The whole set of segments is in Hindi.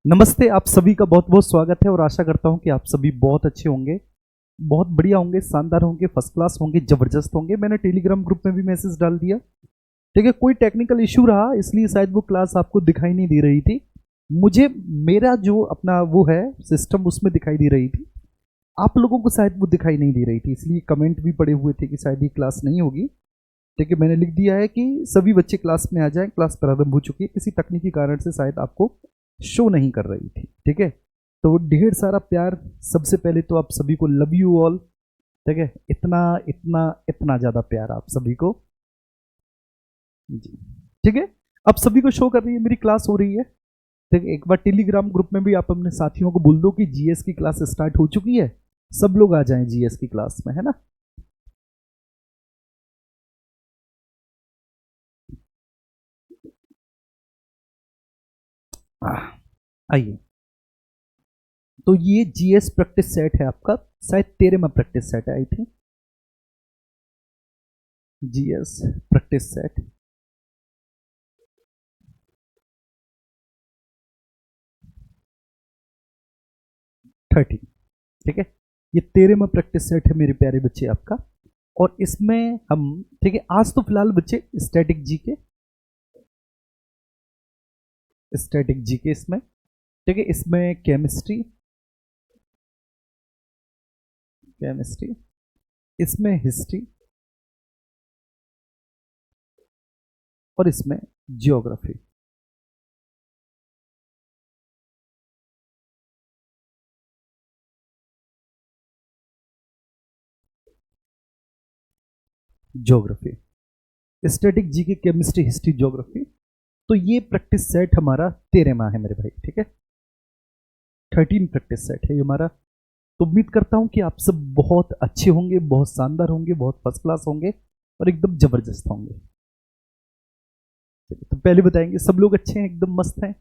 नमस्ते, आप सभी का बहुत बहुत स्वागत है और आशा करता हूं कि आप सभी बहुत अच्छे होंगे, बहुत बढ़िया होंगे, शानदार होंगे, फर्स्ट क्लास होंगे, जबरदस्त होंगे। मैंने टेलीग्राम ग्रुप में भी मैसेज डाल दिया। ठीक है, कोई टेक्निकल इशू रहा इसलिए शायद वो क्लास आपको दिखाई नहीं दे रही थी। मुझे मेरा जो अपना वो है सिस्टम उसमें दिखाई दे रही थी, आप लोगों को शायद वो दिखाई नहीं दे रही थी, इसलिए कमेंट भी पड़े हुए थे कि शायद ये क्लास नहीं होगी। ठीक है, मैंने लिख दिया है कि सभी बच्चे क्लास में आ जाएं, क्लास प्रारंभ हो चुकी है। किसी तकनीकी कारण से शायद आपको शो नहीं कर रही थी। ठीक है, तो ढेर सारा प्यार। सबसे पहले तो आप सभी को लव यू ऑल। ठीक है, इतना इतना इतना ज़्यादा प्यार आप सभी को जी। ठीक है, अब सभी को शो कर रही है, मेरी क्लास हो रही है। ठीक है, एक बार टेलीग्राम ग्रुप में भी आप अपने साथियों को बोल दो कि जीएस की क्लास स्टार्ट हो चुकी है, सब लोग आ जाएं जीएस की क्लास में, है ना। आइए, तो ये जीएस प्रैक्टिस सेट है आपका, शायद 13वां प्रैक्टिस सेट है I think. GS practice set 13। ठीक है, ये 13वां प्रैक्टिस सेट है मेरे प्यारे बच्चे आपका। और इसमें हम, ठीक है, आज तो फिलहाल बच्चे स्टैटिक जीके, स्टैटिक जीके इसमें। ठीक है, इसमें केमिस्ट्री, केमिस्ट्री, इसमें हिस्ट्री और इसमें geography. Geography, static GK, chemistry, history, geography. तो ये प्रैक्टिस सेट हमारा 13वां है मेरे भाई। ठीक है, 13 प्रैक्टिस सेट है ये हमारा। तो उम्मीद करता हूं कि आप सब बहुत अच्छे होंगे, बहुत शानदार होंगे, बहुत फर्स्ट क्लास होंगे और एकदम जबरदस्त होंगे। तो पहले बताएंगे सब लोग अच्छे हैं, एकदम मस्त हैं।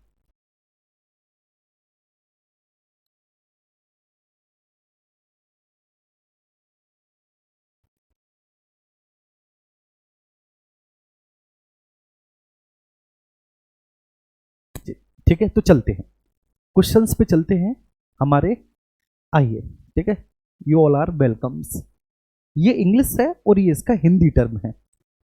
ठीक है, तो चलते हैं क्वेश्चंस पे, चलते हैं हमारे। आइए, ठीक है, यू ऑल आर वेलकम्स। ये इंग्लिश है और ये इसका हिंदी टर्म है।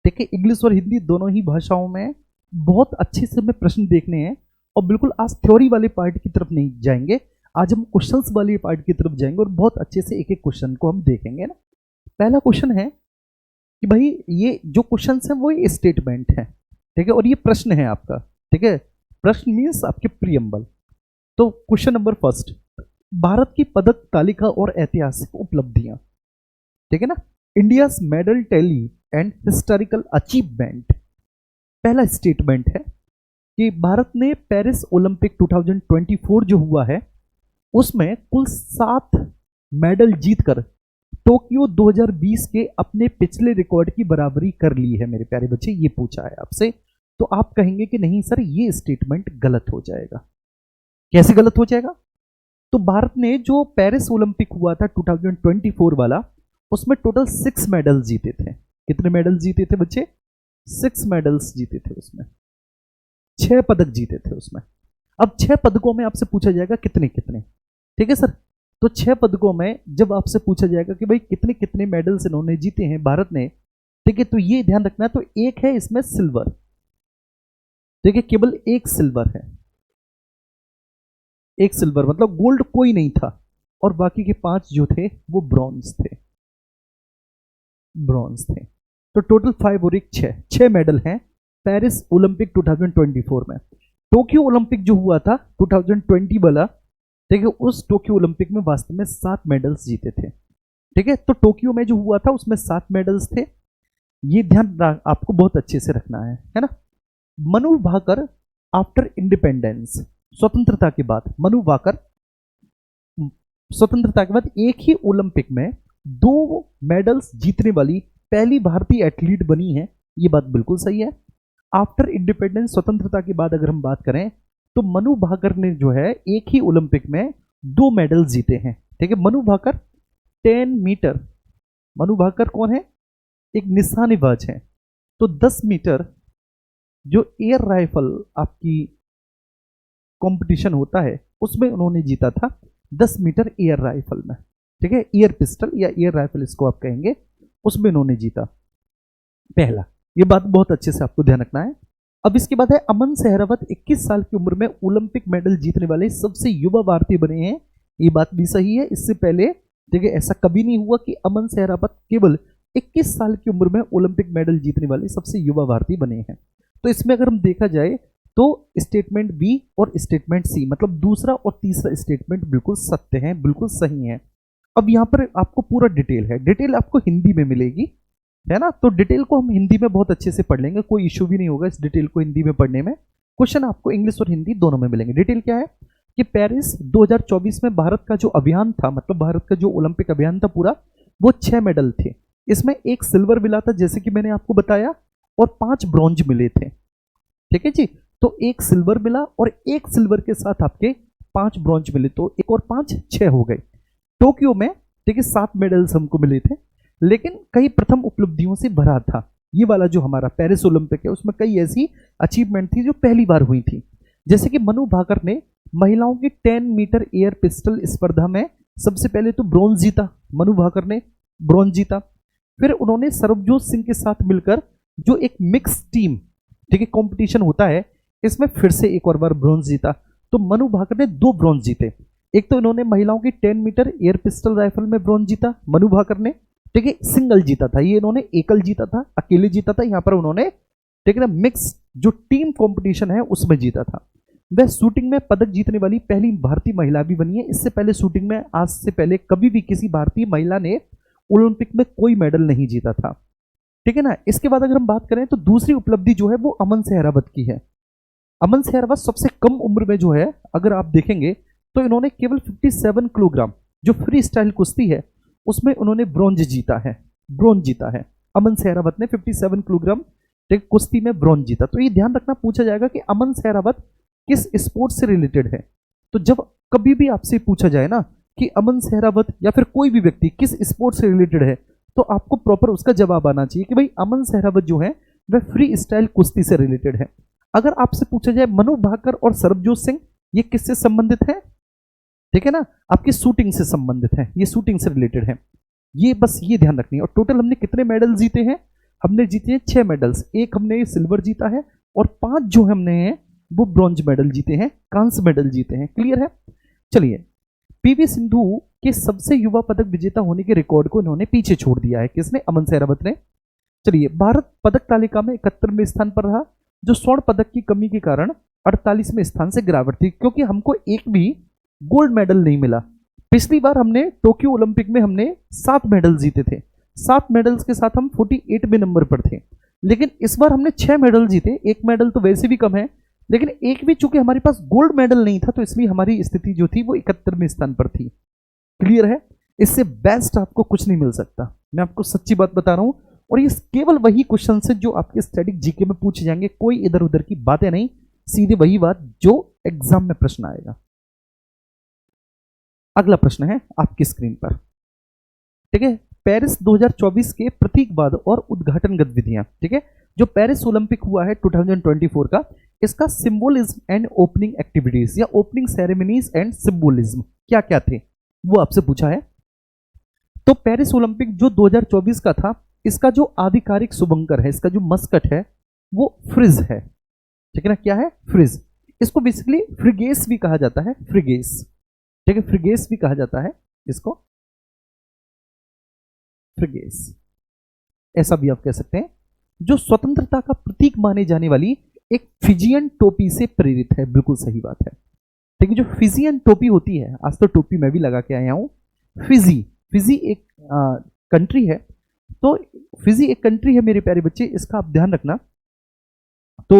ठीक है, इंग्लिश और हिंदी दोनों ही भाषाओं में बहुत अच्छे से हमें प्रश्न देखने हैं। और बिल्कुल आज थ्योरी वाले पार्ट की तरफ नहीं जाएंगे, आज हम क्वेश्चंस वाली पार्ट की तरफ जाएंगे और बहुत अच्छे से एक एक क्वेश्चन को हम देखेंगे ना। पहला क्वेश्चन है कि भाई ये जो क्वेश्चन है वो स्टेटमेंट है। ठीक है, और ये प्रश्न है आपका। ठीक है, प्रश्न मीन्स आपके प्रियम्बल। तो क्वेश्चन नंबर फर्स्ट, भारत की पदक तालिका और ऐतिहासिक उपलब्धियां। ठीक है ना, India medal tally and historical achievement. पहला स्टेटमेंट है कि भारत ने पेरिस ओलंपिक 2024 जो हुआ है उसमें कुल 7 मेडल जीतकर टोक्यो 2020 के अपने पिछले रिकॉर्ड की बराबरी कर ली है मेरे प्यारे बच्चे। ये पूछा है आपसे, तो आप कहेंगे कि नहीं सर ये स्टेटमेंट गलत हो जाएगा। कैसे गलत हो जाएगा? तो भारत ने जो पेरिस ओलंपिक हुआ था 2024 वाला, उसमें टोटल 6 मेडल जीते थे। कितने मेडल जीते थे बच्चे? 6 मेडल्स जीते थे उसमें, 6 पदक जीते थे उसमें। अब 6 पदकों में आपसे पूछा जाएगा कितने कितने। ठीक है सर, तो 6 पदकों में जब आपसे पूछा जाएगा कि भाई कितने कितने मेडल्स इन्होंने जीते हैं भारत ने, ठीक है, तो ये ध्यान रखना है। तो एक है इसमें सिल्वर। ठीक है, केवल एक सिल्वर है, एक सिल्वर, मतलब गोल्ड कोई नहीं था। और बाकी के 5 जो थे वो ब्रॉन्ज थे, ब्रॉन्ज थे। तो टोटल 5 और एक 6, 6 मेडल हैं पेरिस ओलंपिक 2024 में। टोक्यो ओलंपिक जो हुआ था 2020 वाला, ठीक है, उस टोक्यो ओलंपिक में वास्तव में 7 मेडल्स जीते थे। ठीक है, तो टोक्यो में जो हुआ था उसमें 7 मेडल्स थे। ये ध्यान आपको बहुत अच्छे से रखना है ना। मनु भाकर आफ्टर इंडिपेंडेंस, स्वतंत्रता के बाद, मनु भाकर स्वतंत्रता के बाद एक ही ओलंपिक में 2 मेडल्स जीतने वाली पहली भारतीय एथलीट बनी है। ये बात बिल्कुल सही है। आफ्टर इंडिपेंडेंस, स्वतंत्रता के बाद अगर हम बात करें तो मनु भाकर ने जो है एक ही ओलंपिक में 2 मेडल जीते हैं। ठीक है, मनु भाकर 10 मीटर, मनु भाकर कौन है? एक निशानेबाज है। तो 10 मीटर जो एयर राइफल आपकी कंपटीशन होता है उसमें उन्होंने जीता था 10 मीटर एयर राइफल में, ठीक है, एयर पिस्टल या एयर राइफल इसको आप कहेंगे, उसमें उन्होंने जीता पहला। ये बात बहुत अच्छे से आपको ध्यान रखना है। अब इसके बाद है अमन सहरावत 21 साल की उम्र में ओलंपिक मेडल जीतने वाले सबसे युवा भारतीय बने हैं। ये बात भी सही है, इससे पहले देखिए ऐसा कभी नहीं हुआ कि अमन सहरावत केवल 21 साल की उम्र में ओलंपिक मेडल जीतने वाले सबसे युवा भारतीय बने हैं। तो इसमें अगर हम देखा जाए तो स्टेटमेंट बी और स्टेटमेंट सी, मतलब दूसरा और तीसरा स्टेटमेंट बिल्कुल सत्य है, बिल्कुल सही है। अब यहाँ पर आपको पूरा डिटेल है, डिटेल आपको हिंदी में मिलेगी, है ना, तो डिटेल को हम हिंदी में बहुत अच्छे से पढ़ लेंगे, कोई इश्यू भी नहीं होगा इस डिटेल को हिंदी में पढ़ने में। क्वेश्चन आपको इंग्लिश और हिंदी दोनों में मिलेंगे। डिटेल क्या है कि पेरिस 2024 में भारत का जो अभियान था, मतलब भारत का जो ओलंपिक अभियान था पूरा, वो 6 मेडल थे। इसमें 1 सिल्वर मिला था जैसे कि मैंने आपको बताया, और 5 ब्रॉन्ज मिले थे, ठीक है जी। तो 1 सिल्वर मिला और 1 सिल्वर के साथ आपके 5 ब्रॉन्ज मिले, तो 1 और 5 6 हो गए। टोक्यो में ठीक है 7 मेडल्स हमको मिले थे, लेकिन कई प्रथम उपलब्धियों से भरा था। ये वाला जो हमारा पेरिस ओलंपिक है उसमें कई ऐसी अचीवमेंट थी जो पहली बार हुई थी, जैसे कि मनु भाकर ने महिलाओं की 10 मीटर एयर पिस्टल स्पर्धा में सबसे पहले तो ब्रॉन्ज जीता, मनु भाकर ने ब्रॉन्ज जीता। फिर उन्होंने सरबजोत सिंह के साथ मिलकर जो एक मिक्स टीम ठीक है कंपटीशन होता है, इसमें फिर से एक और बार ब्रॉन्ज जीता। तो मनु भाकर ने 2 ब्रॉन्ज जीते। एक तो इन्होंने महिलाओं की 10 मीटर एयर पिस्टल राइफल में ब्रॉन्ज जीता मनु भाकर ने, ठीक है, सिंगल जीता था, ये इन्होंने एकल जीता था, अकेले जीता था। यहाँ पर उन्होंने ठीक है ना मिक्स जो टीम कंपटीशन है उसमें जीता था। वह शूटिंग में पदक जीतने वाली पहली भारतीय महिला भी बनी है। इससे पहले शूटिंग में आज से पहले कभी भी किसी भारतीय महिला ने ओलंपिक में कोई मेडल नहीं जीता था, ठीक है ना। इसके बाद अगर हम बात करें तो दूसरी उपलब्धि जो है वो अमन सहरावत की है। अमन सहरावत सबसे कम उम्र में जो है अगर आप देखेंगे तो इन्होंने केवल 57 किलोग्राम जो फ्री स्टाइल कुश्ती है उसमें उन्होंने ब्रॉन्ज जीता है, ब्रॉन्ज जीता है। अमन सहरावत ने 57 किलोग्राम कुश्ती में ब्रॉन्ज जीता। तो ये ध्यान रखना पूछा जाएगा कि अमन सहरावत किस स्पोर्ट से रिलेटेड है। तो जब कभी भी आपसे पूछा जाए ना कि अमन सहरावत या फिर कोई भी व्यक्ति किस स्पोर्ट से रिलेटेड है, तो आपको प्रॉपर उसका जवाब आना चाहिए कि भाई अमन सहरावत जो है वह फ्री स्टाइल कुश्ती से रिलेटेड है। अगर आपसे पूछा जाए मनु भाकर और सरबजोत सिंह ये किससे संबंधित है, ठीक है ना, आपकी शूटिंग से संबंधित है, ये शूटिंग से रिलेटेड है, ये बस ये ध्यान रखनी है। और टोटल हमने कितने मेडल जीते हैं, हमने जीते हैं 6 मेडल्स, एक हमने सिल्वर जीता है और 5 जो हमने हैं वो ब्रॉन्ज मेडल जीते हैं, कांस्य मेडल जीते हैं। क्लियर है। चलिए, पीवी सिंधु के सबसे युवा पदक विजेता होने के रिकॉर्ड को इन्होंने पीछे छोड़ दिया है, किसने, अमन सहरावत ने। चलिए, भारत पदक तालिका में 71वें स्थान पर रहा, जो स्वर्ण पदक की कमी के कारण 48वें स्थान से गिरावट थी, क्योंकि हमको एक भी गोल्ड मेडल नहीं मिला। पिछली बार हमने टोक्यो ओलंपिक में हमने 7 मेडल जीते थे, 7 मेडल्स के साथ हम 48वें नंबर पर थे, लेकिन इस बार हमने 6 मेडल जीते, 1 मेडल तो वैसे भी कम है, लेकिन एक भी चूंकि हमारे पास गोल्ड मेडल नहीं था तो इसलिए हमारी स्थिति जो थी वो 71वें स्थान पर थी। क्लियर है। इससे बेस्ट आपको कुछ नहीं मिल सकता, मैं आपको सच्ची बात बता रहा हूं। और ये केवल वही क्वेश्चन है जो आपके स्टैटिक जीके में पूछे जाएंगे, कोई इधर उधर की बातें नहीं, सीधे वही बात जो एग्जाम में प्रश्न आएगा। अगला प्रश्न है आपकी स्क्रीन पर, ठीक है, पेरिस 2024 के प्रतीकवाद और उद्घाटन गतिविधियां, ठीक है, जो पेरिस ओलंपिक हुआ है 2024 का, इसका सिंबोलिज्म एंड ओपनिंग एक्टिविटीज या ओपनिंग सेरेमनीज एंड सिंबोलिज्म क्या क्या थे वो आपसे पूछा है। तो पेरिस ओलंपिक जो 2024 का था, इसका जो आधिकारिक शुभंकर है, इसका जो मस्कट है वो फ्रिज है, ठीक है ना, क्या है, फ्रिज। इसको बेसिकली फ्रिगेस भी कहा जाता है, फ्रिगेस, ठीक है, फ्रिगेस भी कहा जाता है इसको, फ्रिगेस ऐसा भी आप कह सकते हैं। जो स्वतंत्रता का प्रतीक माने जाने वाली एक फिजियन टोपी से प्रेरित है, बिल्कुल सही बात है, ठीक है। जो फिजियन टोपी होती है, आज तो टोपी मैं भी लगा के आया हूं, फिजी, फिजी एक कंट्री है, तो फिजी एक कंट्री है मेरे प्यारे बच्चे, इसका आप ध्यान रखना। तो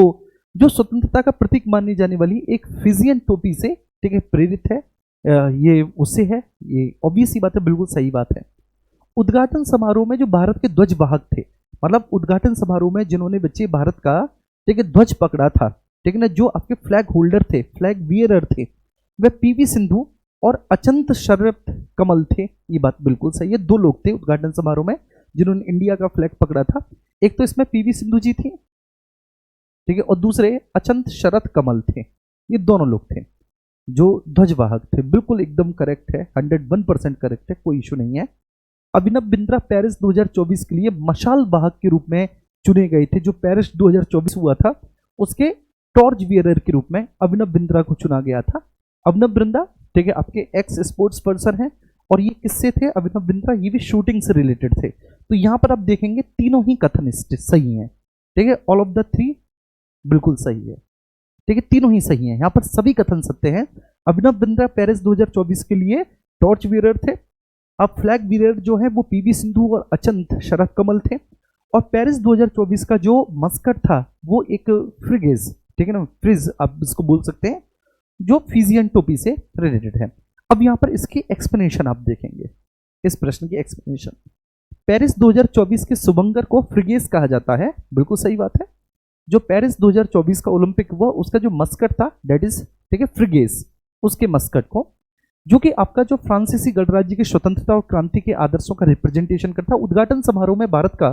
जो स्वतंत्रता का प्रतीक मानी जाने वाली एक फिजियन टोपी से ठीक है प्रेरित है, ये उससे है, ये ऑब्वियस सी बात है, बिल्कुल सही बात है। उद्घाटन समारोह में जो भारत के ध्वज वाहक थे, मतलब उद्घाटन समारोह में जिन्होंने बच्चे भारत का ठीक है ध्वज पकड़ा था, ठीक है ना, जो आपके फ्लैग होल्डर थे, फ्लैग बियरर थे, वे पीवी सिंधु और अचंत शरत कमल थे। ये बात बिल्कुल सही है, 2 लोग थे उद्घाटन समारोह में जिन्होंने इंडिया का फ्लैग पकड़ा था। एक तो इसमें पीवी सिंधु जी थी, ठीक है, और दूसरे अचंत शरत कमल थे, ये दोनों लोग थे। जो ध्वजवाहक थे। बिल्कुल एकदम करेक्ट है, 101% करेक्ट है, कोई इशू नहीं है। अभिनव बिंद्रा पेरिस 2024 के लिए मशाल वाहक के रूप में चुने गए थे। जो पेरिस 2024 हुआ था उसके टॉर्च बियरर के रूप में अभिनव बिंद्रा को चुना गया था। अभिनव बिंद्रा, ठीक है, आपके एक्स स्पोर्ट्स पर्सन है। और ये किससे थे अभिनव बिंद्रा? ये भी शूटिंग से रिलेटेड थे। तो यहां पर आप देखेंगे तीनों ही कथन सही हैं, ठीक है, ऑल ऑफ द थ्री बिल्कुल सही है, ठीक है, तीनों ही सही हैं, यहां पर सभी कथन सत्य हैं। अभिनव बिंद्रा पेरिस 2024 के लिए टॉर्च बियरर थे। अब फ्लैग बियरर जो है वो पीवी सिंधु और अचंत शरद कमल थे। और पेरिस 2024 का जो मस्कट था वो एक फ्रिगेज, ठीक है ना, फ्रिज आप इसको बोल सकते हैं, जो फिजियन टोपी से रिलेटेड है। अब यहां पर इसकी एक्सप्लेनेशन आप देखेंगे, इस प्रश्न की एक्सप्लेनेशन। पेरिस 2024 के सुबंगर को फ्रिगेज कहा जाता है, बिल्कुल सही बात है। जो पेरिस 2024 का ओलंपिक हुआ उसका जो मस्कट था दैट इज, ठीक है, फ्रिगेज, उसके मस्कट को, जो कि आपका जो फ्रांसीसी गणराज्य की स्वतंत्रता और क्रांति के आदर्शों का रिप्रेजेंटेशन करता। उद्घाटन समारोह में भारत का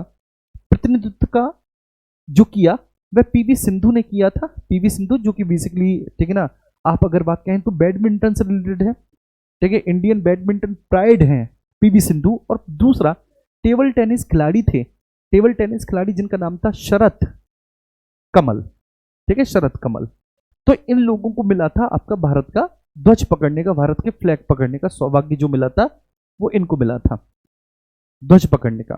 प्रतिनिधित्व का जो किया वह पीवी सिंधु ने किया था। पीवी सिंधु जो कि बेसिकली, ठीक है ना, आप अगर बात कहें तो बैडमिंटन से रिलेटेड है, ठीक है, इंडियन बैडमिंटन प्राइड है पीवी सिंधु। और दूसरा टेबल टेनिस खिलाड़ी थे, टेबल टेनिस खिलाड़ी जिनका नाम था शरत कमल, ठीक है, शरत कमल। तो इन लोगों को मिला था आपका भारत का ध्वज पकड़ने का, भारत के फ्लैग पकड़ने का सौभाग्य जो मिला था वो इनको मिला था, ध्वज पकड़ने का,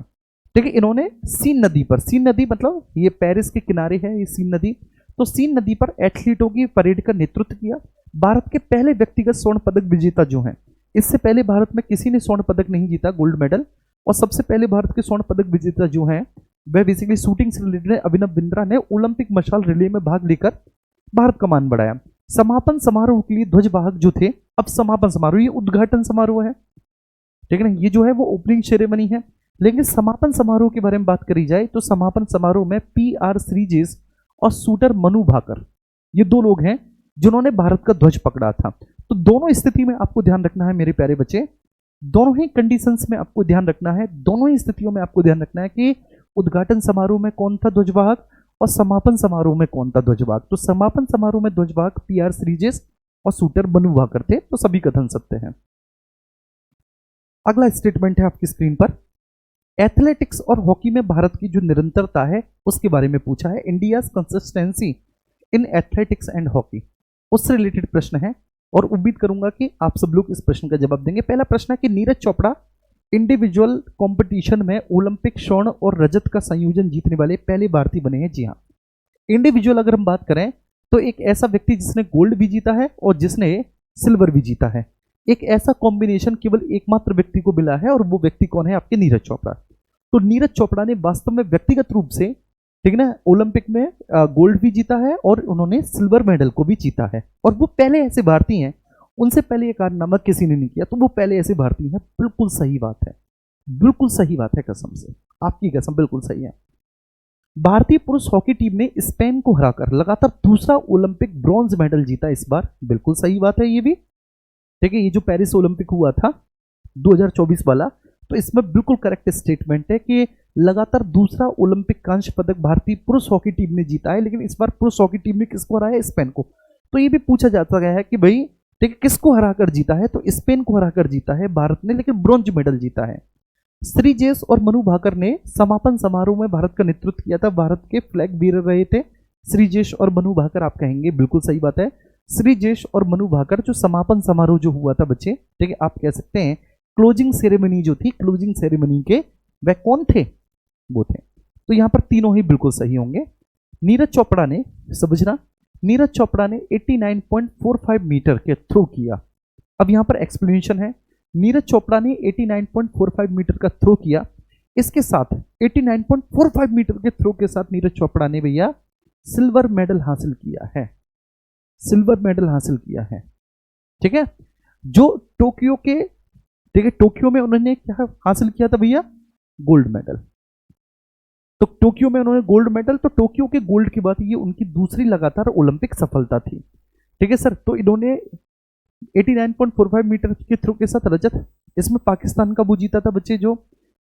ठीक है। इन्होंने सीन नदी पर, सीन नदी मतलब ये पेरिस के किनारे है ये सीन नदी, तो सीन नदी पर एथलीटों की परेड का नेतृत्व किया। भारत के पहले व्यक्तिगत स्वर्ण पदक विजेता जो हैं, इससे पहले भारत में किसी ने स्वर्ण पदक नहीं जीता, गोल्ड मेडल। और सबसे पहले भारत के स्वर्ण पदक विजेता जो हैं वह बेसिकली शूटिंग से रिलेटेड है। अभिनव बिंद्रा ने ओलंपिक मशाल रिले में भाग लेकर भारत का मान बढ़ाया। समापन समारोह के लिए ध्वजवाहक जो थे, अब समापन समारोह, ये उद्घाटन समारोह है, ठीक है ना, ये जो है वो ओपनिंग सेरेमनी है। लेकिन समापन समारोह के बारे में बात करी जाए तो समापन समारोह में PR श्रीजेश और शूटर मनु भाकर, ये दो लोग हैं जिन्होंने भारत का ध्वज पकड़ा था। तो दोनों स्थिति में आपको ध्यान रखना है मेरे प्यारे बच्चे, दोनों ही कंडीशंस में आपको ध्यान रखना है, दोनों ही स्थितियों में आपको ध्यान रखना है कि उद्घाटन समारोह में कौन था ध्वजवाहक और समापन समारोह में कौन था ध्वजवाहक। तो समापन समारोह में ध्वजवाहक PR श्रीजेश और शूटर मनु भाकर थे, तो सभी कथन सत्य हैं। अगला स्टेटमेंट है आपकी स्क्रीन पर, एथलेटिक्स और हॉकी में भारत की जो निरंतरता है उसके बारे में पूछा है। India's consistency in athletics and hockey, उससे रिलेटेड प्रश्न है और उम्मीद करूंगा कि आप सब लोग इस प्रश्न का जवाब देंगे। पहला प्रश्न है कि नीरज चोपड़ा इंडिविजुअल कंपटीशन में ओलंपिक स्वर्ण और रजत का संयोजन जीतने वाले पहले भारतीय बने हैं। जी हाँ, इंडिविजुअल अगर हम बात करें तो एक ऐसा व्यक्ति जिसने गोल्ड भी जीता है और जिसने सिल्वर भी जीता है, एक ऐसा कॉम्बिनेशन केवल एकमात्र व्यक्ति को मिला है और वो व्यक्ति कौन है? आपके नीरज चोपड़ा। तो नीरज चोपड़ा ने वास्तव में व्यक्तिगत रूप से, ठीक है ना, ओलंपिक में गोल्ड भी जीता है और उन्होंने सिल्वर मेडल को भी जीता है। और वो पहले ऐसे भारतीय हैं, उनसे पहले ये कारनामा किसी ने नहीं किया, तो वो पहले ऐसे भारतीय हैं। बिल्कुल सही बात है, बिल्कुल सही बात है, कसम से आपकी कसम बिल्कुल सही है। भारतीय पुरुष हॉकी टीम ने स्पेन को हराकर लगातार दूसरा ओलंपिक ब्रॉन्ज मेडल जीता इस बार। बिल्कुल सही बात है ये भी, ठीक है। ये जो पेरिस ओलंपिक हुआ था 2024 वाला, तो इसमें बिल्कुल करेक्ट स्टेटमेंट है कि लगातार दूसरा ओलंपिक कांस्य पदक भारतीय पुरुष हॉकी टीम ने जीता है। लेकिन इस बार पुरुष हॉकी टीम ने किसको हराया? स्पेन को। तो ये भी पूछा जाता गया है कि भाई, ठीक है, किसको हराकर जीता है? तो स्पेन को हराकर जीता है भारत ने, लेकिन ब्रॉन्ज मेडल जीता है। श्रीजेश और मनु भाकर ने समापन समारोह में भारत का नेतृत्व किया था, भारत के फ्लैग बीयर रहे थे श्रीजेश और मनु भाकर। आप कहेंगे बिल्कुल सही बात है, श्रीजेश और मनु भाकर। जो समापन समारोह जो हुआ था बच्चे, ठीक है, आप कह सकते हैं क्लोजिंग सेरेमनी जो थी, क्लोजिंग सेरेमनी के वह कौन थे? वो थे। तो यहां पर तीनों ही बिल्कुल सही होंगे। नीरज चोपड़ा ने, समझना, नीरज चोपड़ा ने 89.45 मीटर के थ्रो किया। अब यहां पर एक्सप्लेनेशन है, नीरज चोपड़ा ने 89.45 मीटर का थ्रो किया। इसके साथ 89.45 मीटर के थ्रो के साथ नीरज चोपड़ा ने भैया सिल्वर मेडल हासिल किया है, सिल्वर मेडल हासिल किया है, ठीक है। जो टोक्यो के, ठीक है, टोक्यो में उन्होंने क्या हासिल किया था भैया? Gold medal. तो टोक्यो में उन्होंने गोल्ड मेडल, तो टोक्यो के गोल्ड की बात, ये उनकी दूसरी लगातार ओलंपिक सफलता थी, ठीक है सर। तो इन्होंने 89.45 मीटर के थ्रो के साथ रजत, इसमें पाकिस्तान का वो जीता था बच्चे, जो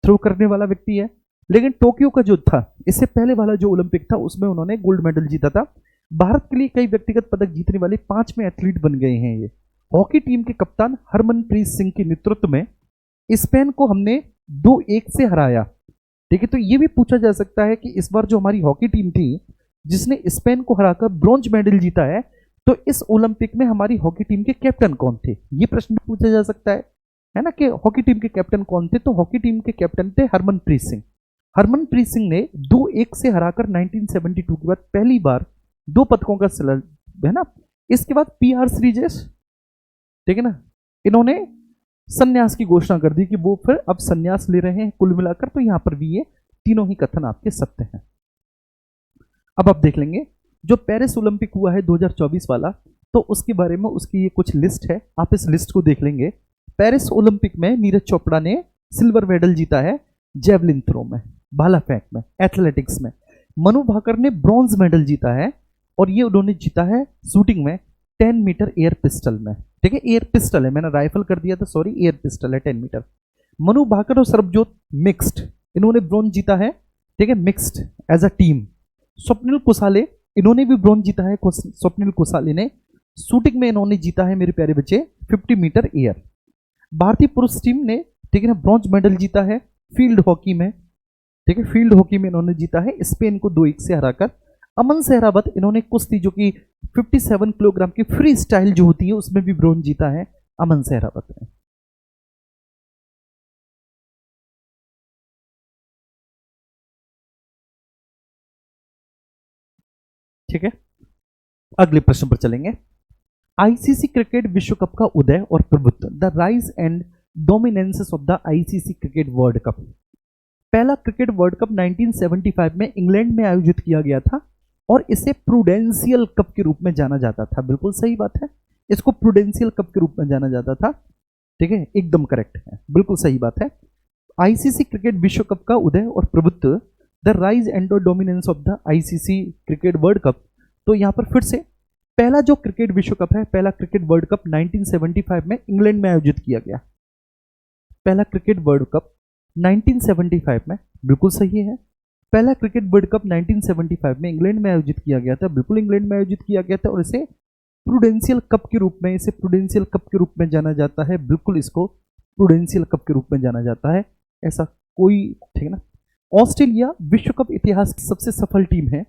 थ्रो करने वाला व्यक्ति है। लेकिन टोक्यो का जो था, इससे पहले वाला जो ओलंपिक था, उसमें उन्होंने गोल्ड मेडल जीता था। भारत के लिए कई व्यक्तिगत पदक जीतने वाले 5वें एथलीट बन गए हैं ये। हॉकी टीम के कप्तान हरमनप्रीत सिंह के नेतृत्व में स्पेन को हमने 2-1 से हराया। ठीक है, तो ये भी पूछा जा सकता है कि इस बार जो हमारी हॉकी टीम थी जिसने स्पेन को हराकर ब्रॉन्ज मेडल जीता है, तो इस ओलंपिक में हमारी हॉकी टीम के कैप्टन कौन थे, ये प्रश्न भी पूछा जा सकता है ना, कि हॉकी टीम के कैप्टन कौन थे। तो हॉकी टीम के कैप्टन थे हरमनप्रीत सिंह। हरमनप्रीत सिंह ने 2-1 से हराकर 1972 के बाद पहली बार 2 पदकों का है ना। इसके बाद PR श्रीजेश, ठीक है ना, इन्होंने संन्यास की घोषणा कर दी कि वो फिर अब संन्यास ले रहे हैं कुल मिलाकर। तो यहां पर भी ये तीनों ही कथन आपके सत्य हैं। अब आप देख लेंगे जो पेरिस ओलंपिक हुआ है 2024 वाला, तो उसके बारे में उसकी ये कुछ लिस्ट है, आप इस लिस्ट को देख लेंगे। पेरिस ओलंपिक में नीरज चोपड़ा ने सिल्वर मेडल जीता है जेवलिन थ्रो में, भाला फेंक में, एथलेटिक्स में। मनु भाकर ने ब्रॉन्ज मेडल जीता है और ये उन्होंने जीता है शूटिंग में 10 मीटर एयर पिस्टल में। ठीक है, एयर पिस्टल है, मैंने राइफल कर दिया था, सॉरी, एयर पिस्टल है 10 मीटर। मनु भाकर और सरबजोत मिक्स्ड, इन्होंने ब्रॉन्ज जीता है, ठीक है, mixed as a team. Swapnil Kusale, इन्होंने भी ब्रॉन्ज जीता है। स्वप्निल कुसाले ने शूटिंग में इन्होंने जीता है मेरे प्यारे बच्चे 50 मीटर एयर। भारतीय पुरुष टीम ने, ठीक है ना, ब्रॉन्ज मेडल जीता है फील्ड हॉकी में। ठीक है, फील्ड हॉकी में इन्होंने जीता है स्पेन को 2-1 से हराकर। अमन सहरावत, इन्होंने कुश्ती जो कि 57 किलोग्राम की फ्री स्टाइल जो होती है उसमें भी ब्रॉन्ज जीता है अमन सहरावत ने। ठीक है, अगले प्रश्न पर चलेंगे। आईसीसी क्रिकेट विश्व कप का उदय और प्रभुत्व, the rise and dominance of the ICC cricket world cup. पहला क्रिकेट वर्ल्ड कप 1975 में इंग्लैंड में आयोजित किया गया था और इसे प्रूडेंशियल कप के रूप में जाना जाता था। बिल्कुल सही बात है, इसको प्रूडेंशियल कप के रूप में जाना जाता था। ठीक है, एकदम करेक्ट है, बिल्कुल सही बात है। आईसीसी क्रिकेट विश्व कप का उदय और प्रभुत्व, the rise and dominance of the ICC cricket world cup. तो यहां पर फिर से पहला जो क्रिकेट विश्व कप है, पहला क्रिकेट वर्ल्ड कप 1975 में इंग्लैंड में आयोजित किया गया। पहला क्रिकेट वर्ल्ड कप 1975 में, बिल्कुल सही है। पहला क्रिकेट वर्ल्ड कप 1975 में इंग्लैंड में आयोजित किया गया था, बिल्कुल इंग्लैंड में आयोजित किया गया था और इसे प्रूडेंशियल कप के रूप में, इसे प्रूडेंशियल कप के रूप में जाना जाता है। बिल्कुल इसको प्रूडेंशियल कप के रूप में जाना जाता है, ऐसा कोई, ठीक है ना। ऑस्ट्रेलिया विश्व कप इतिहास की सबसे सफल टीम है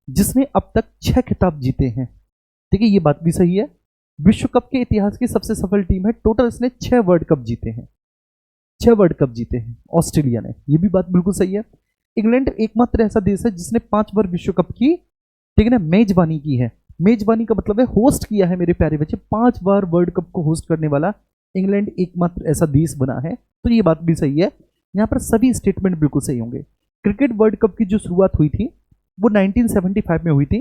जिसने अब तक 6 खिताब जीते हैं। ठीक है, ये बात भी सही है, विश्व कप के इतिहास की सबसे सफल टीम है। टोटल इसने 6 वर्ल्ड कप जीते हैं, 6 वर्ल्ड कप जीते हैं ऑस्ट्रेलिया ने, ये भी बात बिल्कुल सही है। इंग्लैंड एकमात्र ऐसा देश है जिसने 5 बार विश्व कप की, ठीक है ना, मेजबानी की है। मेजबानी का मतलब है होस्ट किया है मेरे प्यारे बच्चे, 5 बार वर्ल्ड कप को होस्ट करने वाला इंग्लैंड एकमात्र ऐसा देश बना है। तो ये बात भी सही है, यहाँ पर सभी स्टेटमेंट बिल्कुल सही होंगे। क्रिकेट वर्ल्ड कप की जो शुरुआत हुई थी वो 1975 में हुई थी,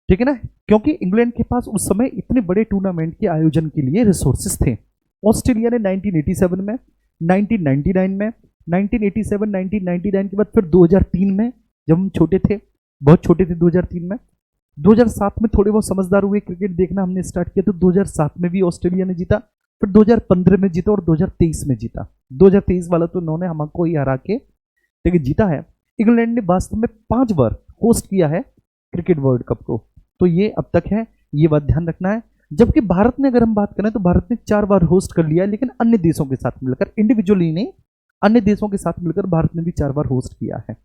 ठीक है ना, क्योंकि इंग्लैंड के पास उस समय इतने बड़े टूर्नामेंट के आयोजन के लिए रिसोर्सेस थे। ऑस्ट्रेलिया ने 1987 में, 1999 में, 1987, 1999 के बाद फिर 2003 में, जब हम छोटे थे, बहुत छोटे थे 2003 में, 2007 में थोड़े बहुत समझदार हुए, क्रिकेट देखना हमने स्टार्ट किया, तो 2007 में भी ऑस्ट्रेलिया ने जीता, फिर 2015 में जीता और 2023 में जीता। 2023 वाला तो उन्होंने हमको ही हरा के, ठीक है, जीता है। इंग्लैंड ने वास्तव में 5 बार होस्ट किया है क्रिकेट वर्ल्ड कप को, तो ये अब तक है, ये बात ध्यान रखना है। जबकि भारत ने, अगर हम बात करें तो भारत ने 4 बार होस्ट कर लिया है, लेकिन अन्य देशों के साथ मिलकर, इंडिविजुअली नहीं, अन्य देशों के साथ मिलकर भारत ने भी 4 बार होस्ट किया है।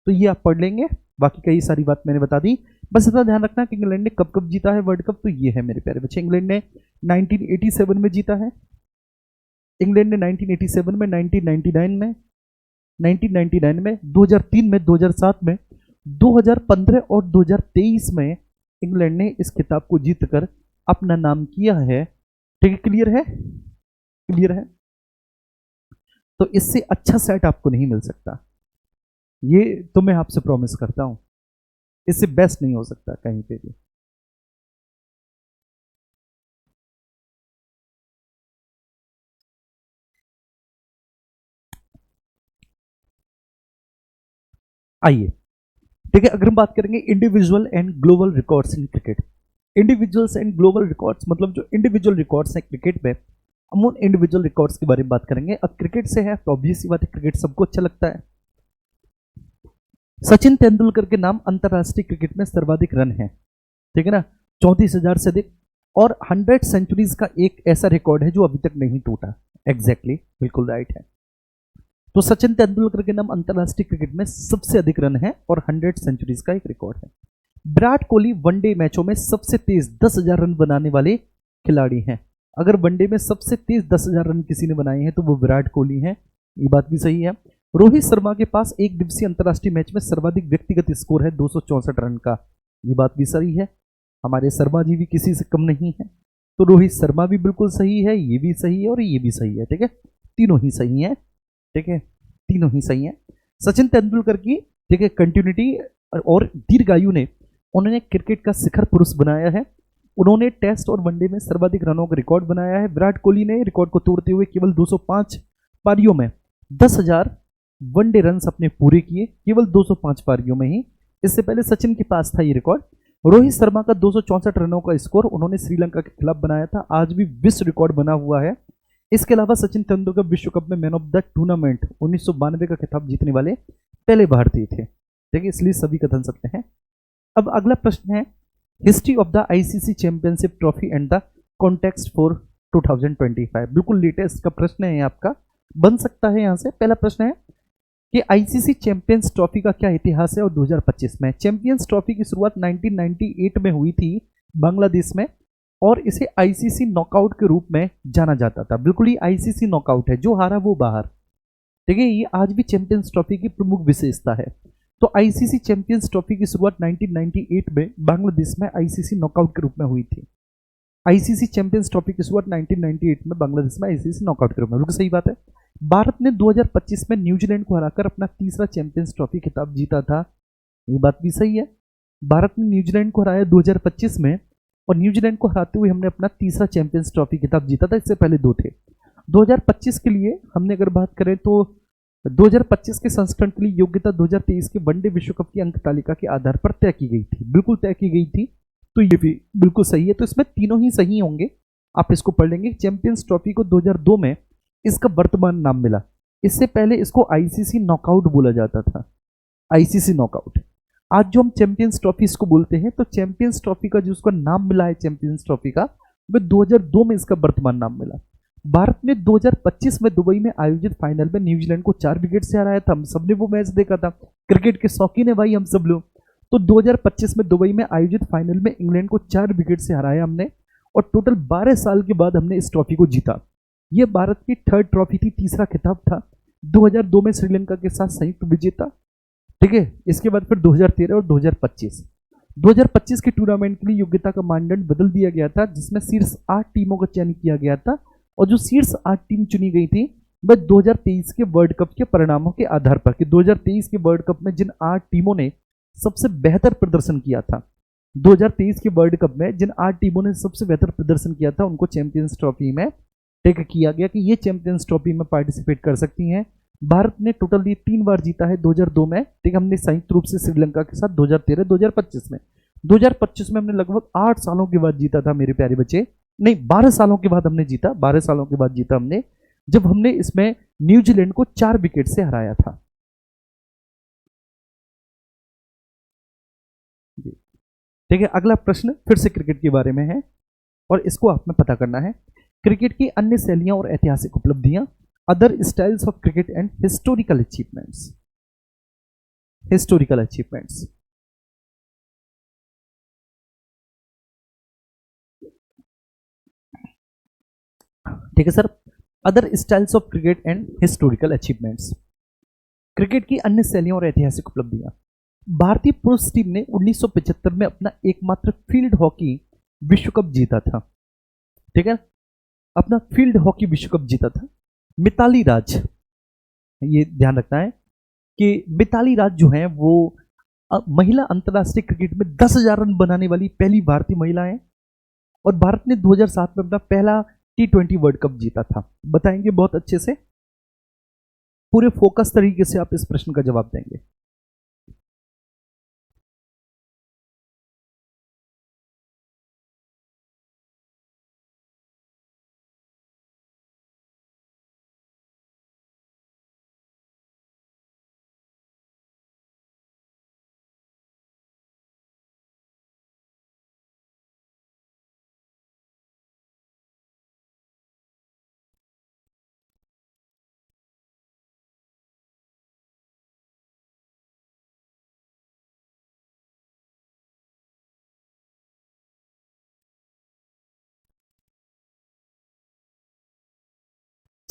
तो ये आप पढ़ लेंगे, बाकी कई सारी बात मैंने बता दी। बस इतना ध्यान रखना कि इंग्लैंड ने कब कब जीता है वर्ल्ड कप, तो ये है मेरे प्यारे बच्चे। इंग्लैंड ने 1987 में जीता है, इंग्लैंड ने 1987 में, 1999 में, 1999 में, 2003 में, 2007 में, 2015 और 2023 में इंग्लैंड ने इस खिताब को जीतकर अपना नाम किया है। ठीक है, क्लियर है, क्लियर है। तो इससे अच्छा सेट आपको नहीं मिल सकता, ये तो मैं आपसे प्रॉमिस करता हूं, इससे बेस्ट नहीं हो सकता कहीं पे भी। आइए, ठीक है, अगर हम बात करेंगे individual and global records in cricket. Individuals and global records मतलब जो इंडिविजुअल रिकॉर्ड्स हैं क्रिकेट में, हम उन इंडिविजुअल रिकॉर्ड्स के बारे में बात करेंगे। अब क्रिकेट से है तो ऑब्वियस सी बात है, क्रिकेट सबको अच्छा लगता है। सचिन तेंदुलकर के नाम अंतरराष्ट्रीय क्रिकेट में सर्वाधिक रन है, ठीक है ना, 34,000 से अधिक। और 100 सेंचुरीज का एक ऐसा रिकॉर्ड है जो अभी तक नहीं टूटा। एग्जैक्टली बिल्कुल राइट है। तो सचिन तेंदुलकर के नाम अंतरराष्ट्रीय क्रिकेट में सबसे अधिक रन है और 100 सेंचुरीज का एक रिकॉर्ड है। विराट कोहली वनडे मैचों में सबसे तेज 10,000 रन बनाने वाले खिलाड़ी हैं। अगर वनडे में सबसे तेज 10,000 रन किसी ने बनाए हैं तो वो विराट कोहली हैं, ये बात भी सही है। रोहित शर्मा के पास एक दिवसीय अंतरराष्ट्रीय मैच में सर्वाधिक व्यक्तिगत स्कोर है 264 रन का, ये बात भी सही है। हमारे शर्मा जी भी किसी से कम नहीं है, तो रोहित शर्मा भी बिल्कुल सही है, ये भी सही है और ये भी सही है। ठीक है, तीनों ही सही है। ठीक है, तीनों ही सही है। सचिन तेंदुलकर की, ठीक है, कंटिन्यूटी और दीर्घायु ने उन्होंने क्रिकेट का शिखर पुरुष बनाया है। उन्होंने टेस्ट और वनडे में सर्वाधिक रनों का रिकॉर्ड बनाया है। विराट कोहली ने रिकॉर्ड को तोड़ते हुए केवल 205 पारियों में 10,000 वनडे रन अपने पूरे किए, केवल 205 पारियों में ही। इससे पहले सचिन के पास था ये रिकॉर्ड। रोहित शर्मा का 264 रनों का स्कोर उन्होंने श्रीलंका के खिलाफ बनाया था, आज भी विश्व रिकॉर्ड बना हुआ है। इसके अलावा सचिन तेंदुलकर विश्व कप में मैन ऑफ द टूर्नामेंट 1992 का खिताब जीतने वाले पहले भारतीय थे। ठीक है, इसलिए सभी कथन सकते हैं। अब अगला प्रश्न है, history of the ICC championship trophy and the context for 2025। बिल्कुल लेटेस्ट का प्रश्न है आपका, बन सकता है यहां से। पहला प्रश्न है कि आईसीसी चैंपियंस ट्रॉफी का क्या इतिहास है और 2025 में। चैंपियंस ट्रॉफी की शुरुआत 1998 में हुई थी बांग्लादेश में, और इसे आईसीसी नॉकआउट के रूप में जाना जाता था। बिल्कुल ही आईसीसी नॉकआउट है, जो हारा वो बाहर। ठीक है, ये आज भी चैंपियंस ट्रॉफी की प्रमुख विशेषता है। तो आईसीसी चैंपियंस ट्रॉफी की शुरुआत 1998 में बांग्लादेश में आईसीसी नॉकआउट के रूप में हुई थी। आईसीसी चैंपियंस ट्रॉफी की शुरुआत 1998 में बांग्लादेश में आईसीसी नॉकआउट के रूप में, बिल्कुल सही बात है। भारत ने 2025 में न्यूजीलैंड को हराकर अपना तीसरा चैंपियंस ट्रॉफी खिताब जीता था, ये बात भी सही है। भारत ने न्यूजीलैंड को हराया 2025 में, और न्यूजीलैंड को हराते हुए हमने अपना तीसरा चैंपियंस ट्रॉफी खिताब जीता था, इससे पहले 2 थे। 2025 के लिए हमने अगर बात करें तो 2025 के संस्करण के लिए योग्यता 2023 के वनडे विश्व कप की अंक तालिका के आधार पर तय की गई थी, बिल्कुल तय की गई थी। तो ये भी बिल्कुल सही है, तो इसमें तीनों ही सही होंगे। आप इसको पढ़ लेंगे। चैंपियंस ट्रॉफी को 2002 में इसका वर्तमान नाम मिला, इससे पहले इसको आईसीसी नॉकआउट बोला जाता था, आईसीसी नॉकआउट। आज जो हम चैंपियंस ट्रॉफी इसको बोलते हैं, तो चैंपियंस ट्रॉफी का जो उसका नाम मिला है चैंपियंस ट्रॉफी का, वह 2002 में इसका वर्तमान नाम मिला। भारत ने 2025 में दुबई में आयोजित फाइनल में न्यूजीलैंड को 4 विकेट से हराया था। हम सबने वो मैच देखा था, क्रिकेट के शौकीन है भाई हम सब लोग। तो 2025 में दुबई में आयोजित फाइनल में इंग्लैंड को 4 विकेट से हराया हमने, और टोटल 12 साल के बाद हमने इस ट्रॉफी को जीता। यह भारत की 3rd ट्रॉफी थी, तीसरा खिताब था। 2002 में श्रीलंका के साथ संयुक्त विजेता। ठीक है, इसके बाद फिर 2013 और 2025 के टूर्नामेंट के लिए योग्यता का मानदंड बदल दिया गया था, जिसमें शीर्ष 8 टीमों का चयन किया गया था, और जो शीर्ष 8 टीम चुनी गई थी वह 2023 के वर्ल्ड कप के परिणामों के आधार पर, कि 2023 के वर्ल्ड कप में जिन 8 टीमों ने सबसे बेहतर प्रदर्शन किया था, 2023 के वर्ल्ड कप में जिन 8 टीमों ने सबसे बेहतर प्रदर्शन किया था, उनको चैंपियंस ट्रॉफी में टेक किया गया कि ये चैंपियंस ट्रॉफी में पार्टिसिपेट कर सकती हैं। भारत ने टोटल ये 3 बार जीता है, 2002 में, ठीक, हमने संयुक्त रूप से श्रीलंका के साथ 2013, 2025 में। 2025 में हमने लगभग 8 सालों के बाद जीता था मेरे प्यारे बच्चे, नहीं 12 सालों के बाद हमने जीता, 12 सालों के बाद जीता हमने, जब हमने इसमें न्यूजीलैंड को 4 विकेट से हराया था। ठीक है, अगला प्रश्न फिर से क्रिकेट के बारे में है, और इसको आपने पता करना है। क्रिकेट की अन्य शैलियां और ऐतिहासिक उपलब्धियां, other styles of cricket and historical achievements. Historical achievements, ठीक है sir. Other styles of cricket and historical achievements, cricket की अन्य शैलियां और ऐतिहासिक उपलब्धियां। भारतीय पुरुष टीम ने 1975 में अपना एकमात्र फील्ड हॉकी विश्व कप जीता था। ठीक है, अपना फील्ड हॉकी विश्व कप जीता था। मिताली राज, ये ध्यान रखना है कि मिताली राज जो है वो महिला अंतरराष्ट्रीय क्रिकेट में 10,000 रन बनाने वाली पहली भारतीय महिला है, और भारत ने 2007 में अपना पहला T20 वर्ल्ड कप जीता था। बताएंगे बहुत अच्छे से, पूरे फोकस तरीके से आप इस प्रश्न का जवाब देंगे।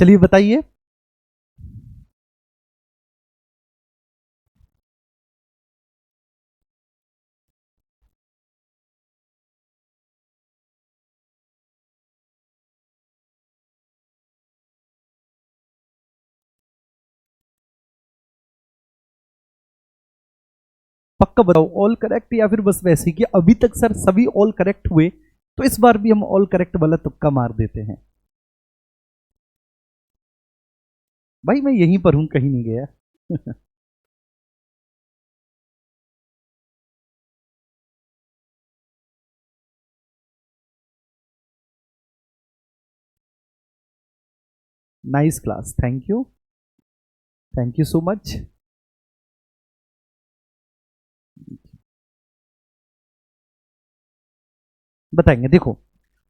चलिए बताइए। पक्का बताओ, ऑल करेक्ट या फिर बस वैसे ही कि अभी तक सर सभी ऑल करेक्ट हुए, तो इस बार भी हम ऑल करेक्ट वाला तुक्का मार देते हैं। भाई मैं यहीं पर हूं, कहीं नहीं गया। Nice class, thank you, thank you so much. बताएंगे, देखो,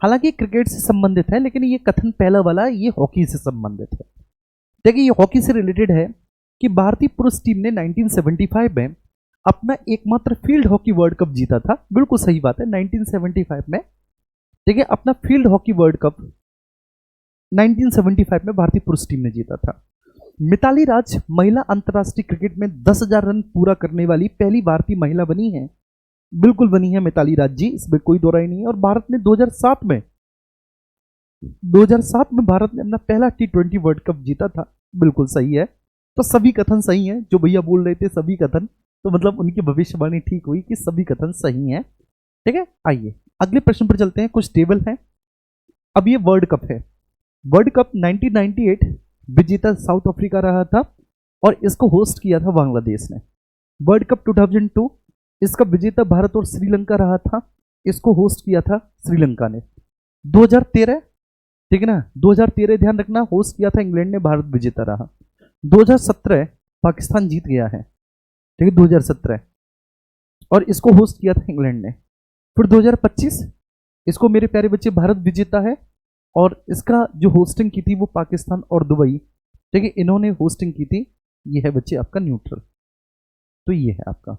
हालांकि क्रिकेट से संबंधित है, लेकिन ये कथन पहला वाला ये हॉकी से संबंधित है। देखिए, ये हॉकी से रिलेटेड है कि भारतीय पुरुष टीम ने 1975 में अपना एकमात्र फील्ड हॉकी वर्ल्ड कप जीता था। बिल्कुल सही बात है, 1975 में। देखिए, अपना फील्ड हॉकी वर्ल्ड कप 1975 में भारतीय पुरुष टीम ने जीता था। मिताली राज महिला अंतर्राष्ट्रीय क्रिकेट में 10,000 रन पूरा करने वाली पहली भारतीय महिला बनी है। बिल्कुल बनी है मिताली राज जी, इसमें कोई दो राय नहीं है। और भारत ने 2007 में भारत ने अपना पहला T20 वर्ल्ड कप जीता था। बिल्कुल सही है। तो सभी कथन सही हैं जो भैया बोल रहे थे, सभी कथन, तो मतलब उनकी भविष्यवाणी ठीक हुई कि सभी कथन सही हैं। ठीक है, आइए अगले प्रश्न पर चलते हैं। कुछ टेबल हैं। अब ये वर्ल्ड कप है। वर्ल्ड कप 1998 विजेता साउथ अफ्रीका रहा था और इसको होस्ट किया था बांग्लादेश ने। वर्ल्ड कप 2002 इसका विजेता भारत और श्रीलंका रहा था, इसको होस्ट किया था श्रीलंका ने। 2013, ठीक है ना, 2013 ध्यान रखना, होस्ट किया था इंग्लैंड ने, भारत विजेता रहा। 2017 पाकिस्तान जीत गया है, ठीक है, 2017, और इसको होस्ट किया था इंग्लैंड ने। फिर 2025 इसको मेरे प्यारे बच्चे भारत विजेता है, और इसका जो होस्टिंग की थी वो पाकिस्तान और दुबई, ठीक है, इन्होंने होस्टिंग की थी। ये है बच्चे आपका न्यूट्रल। तो ये है आपका।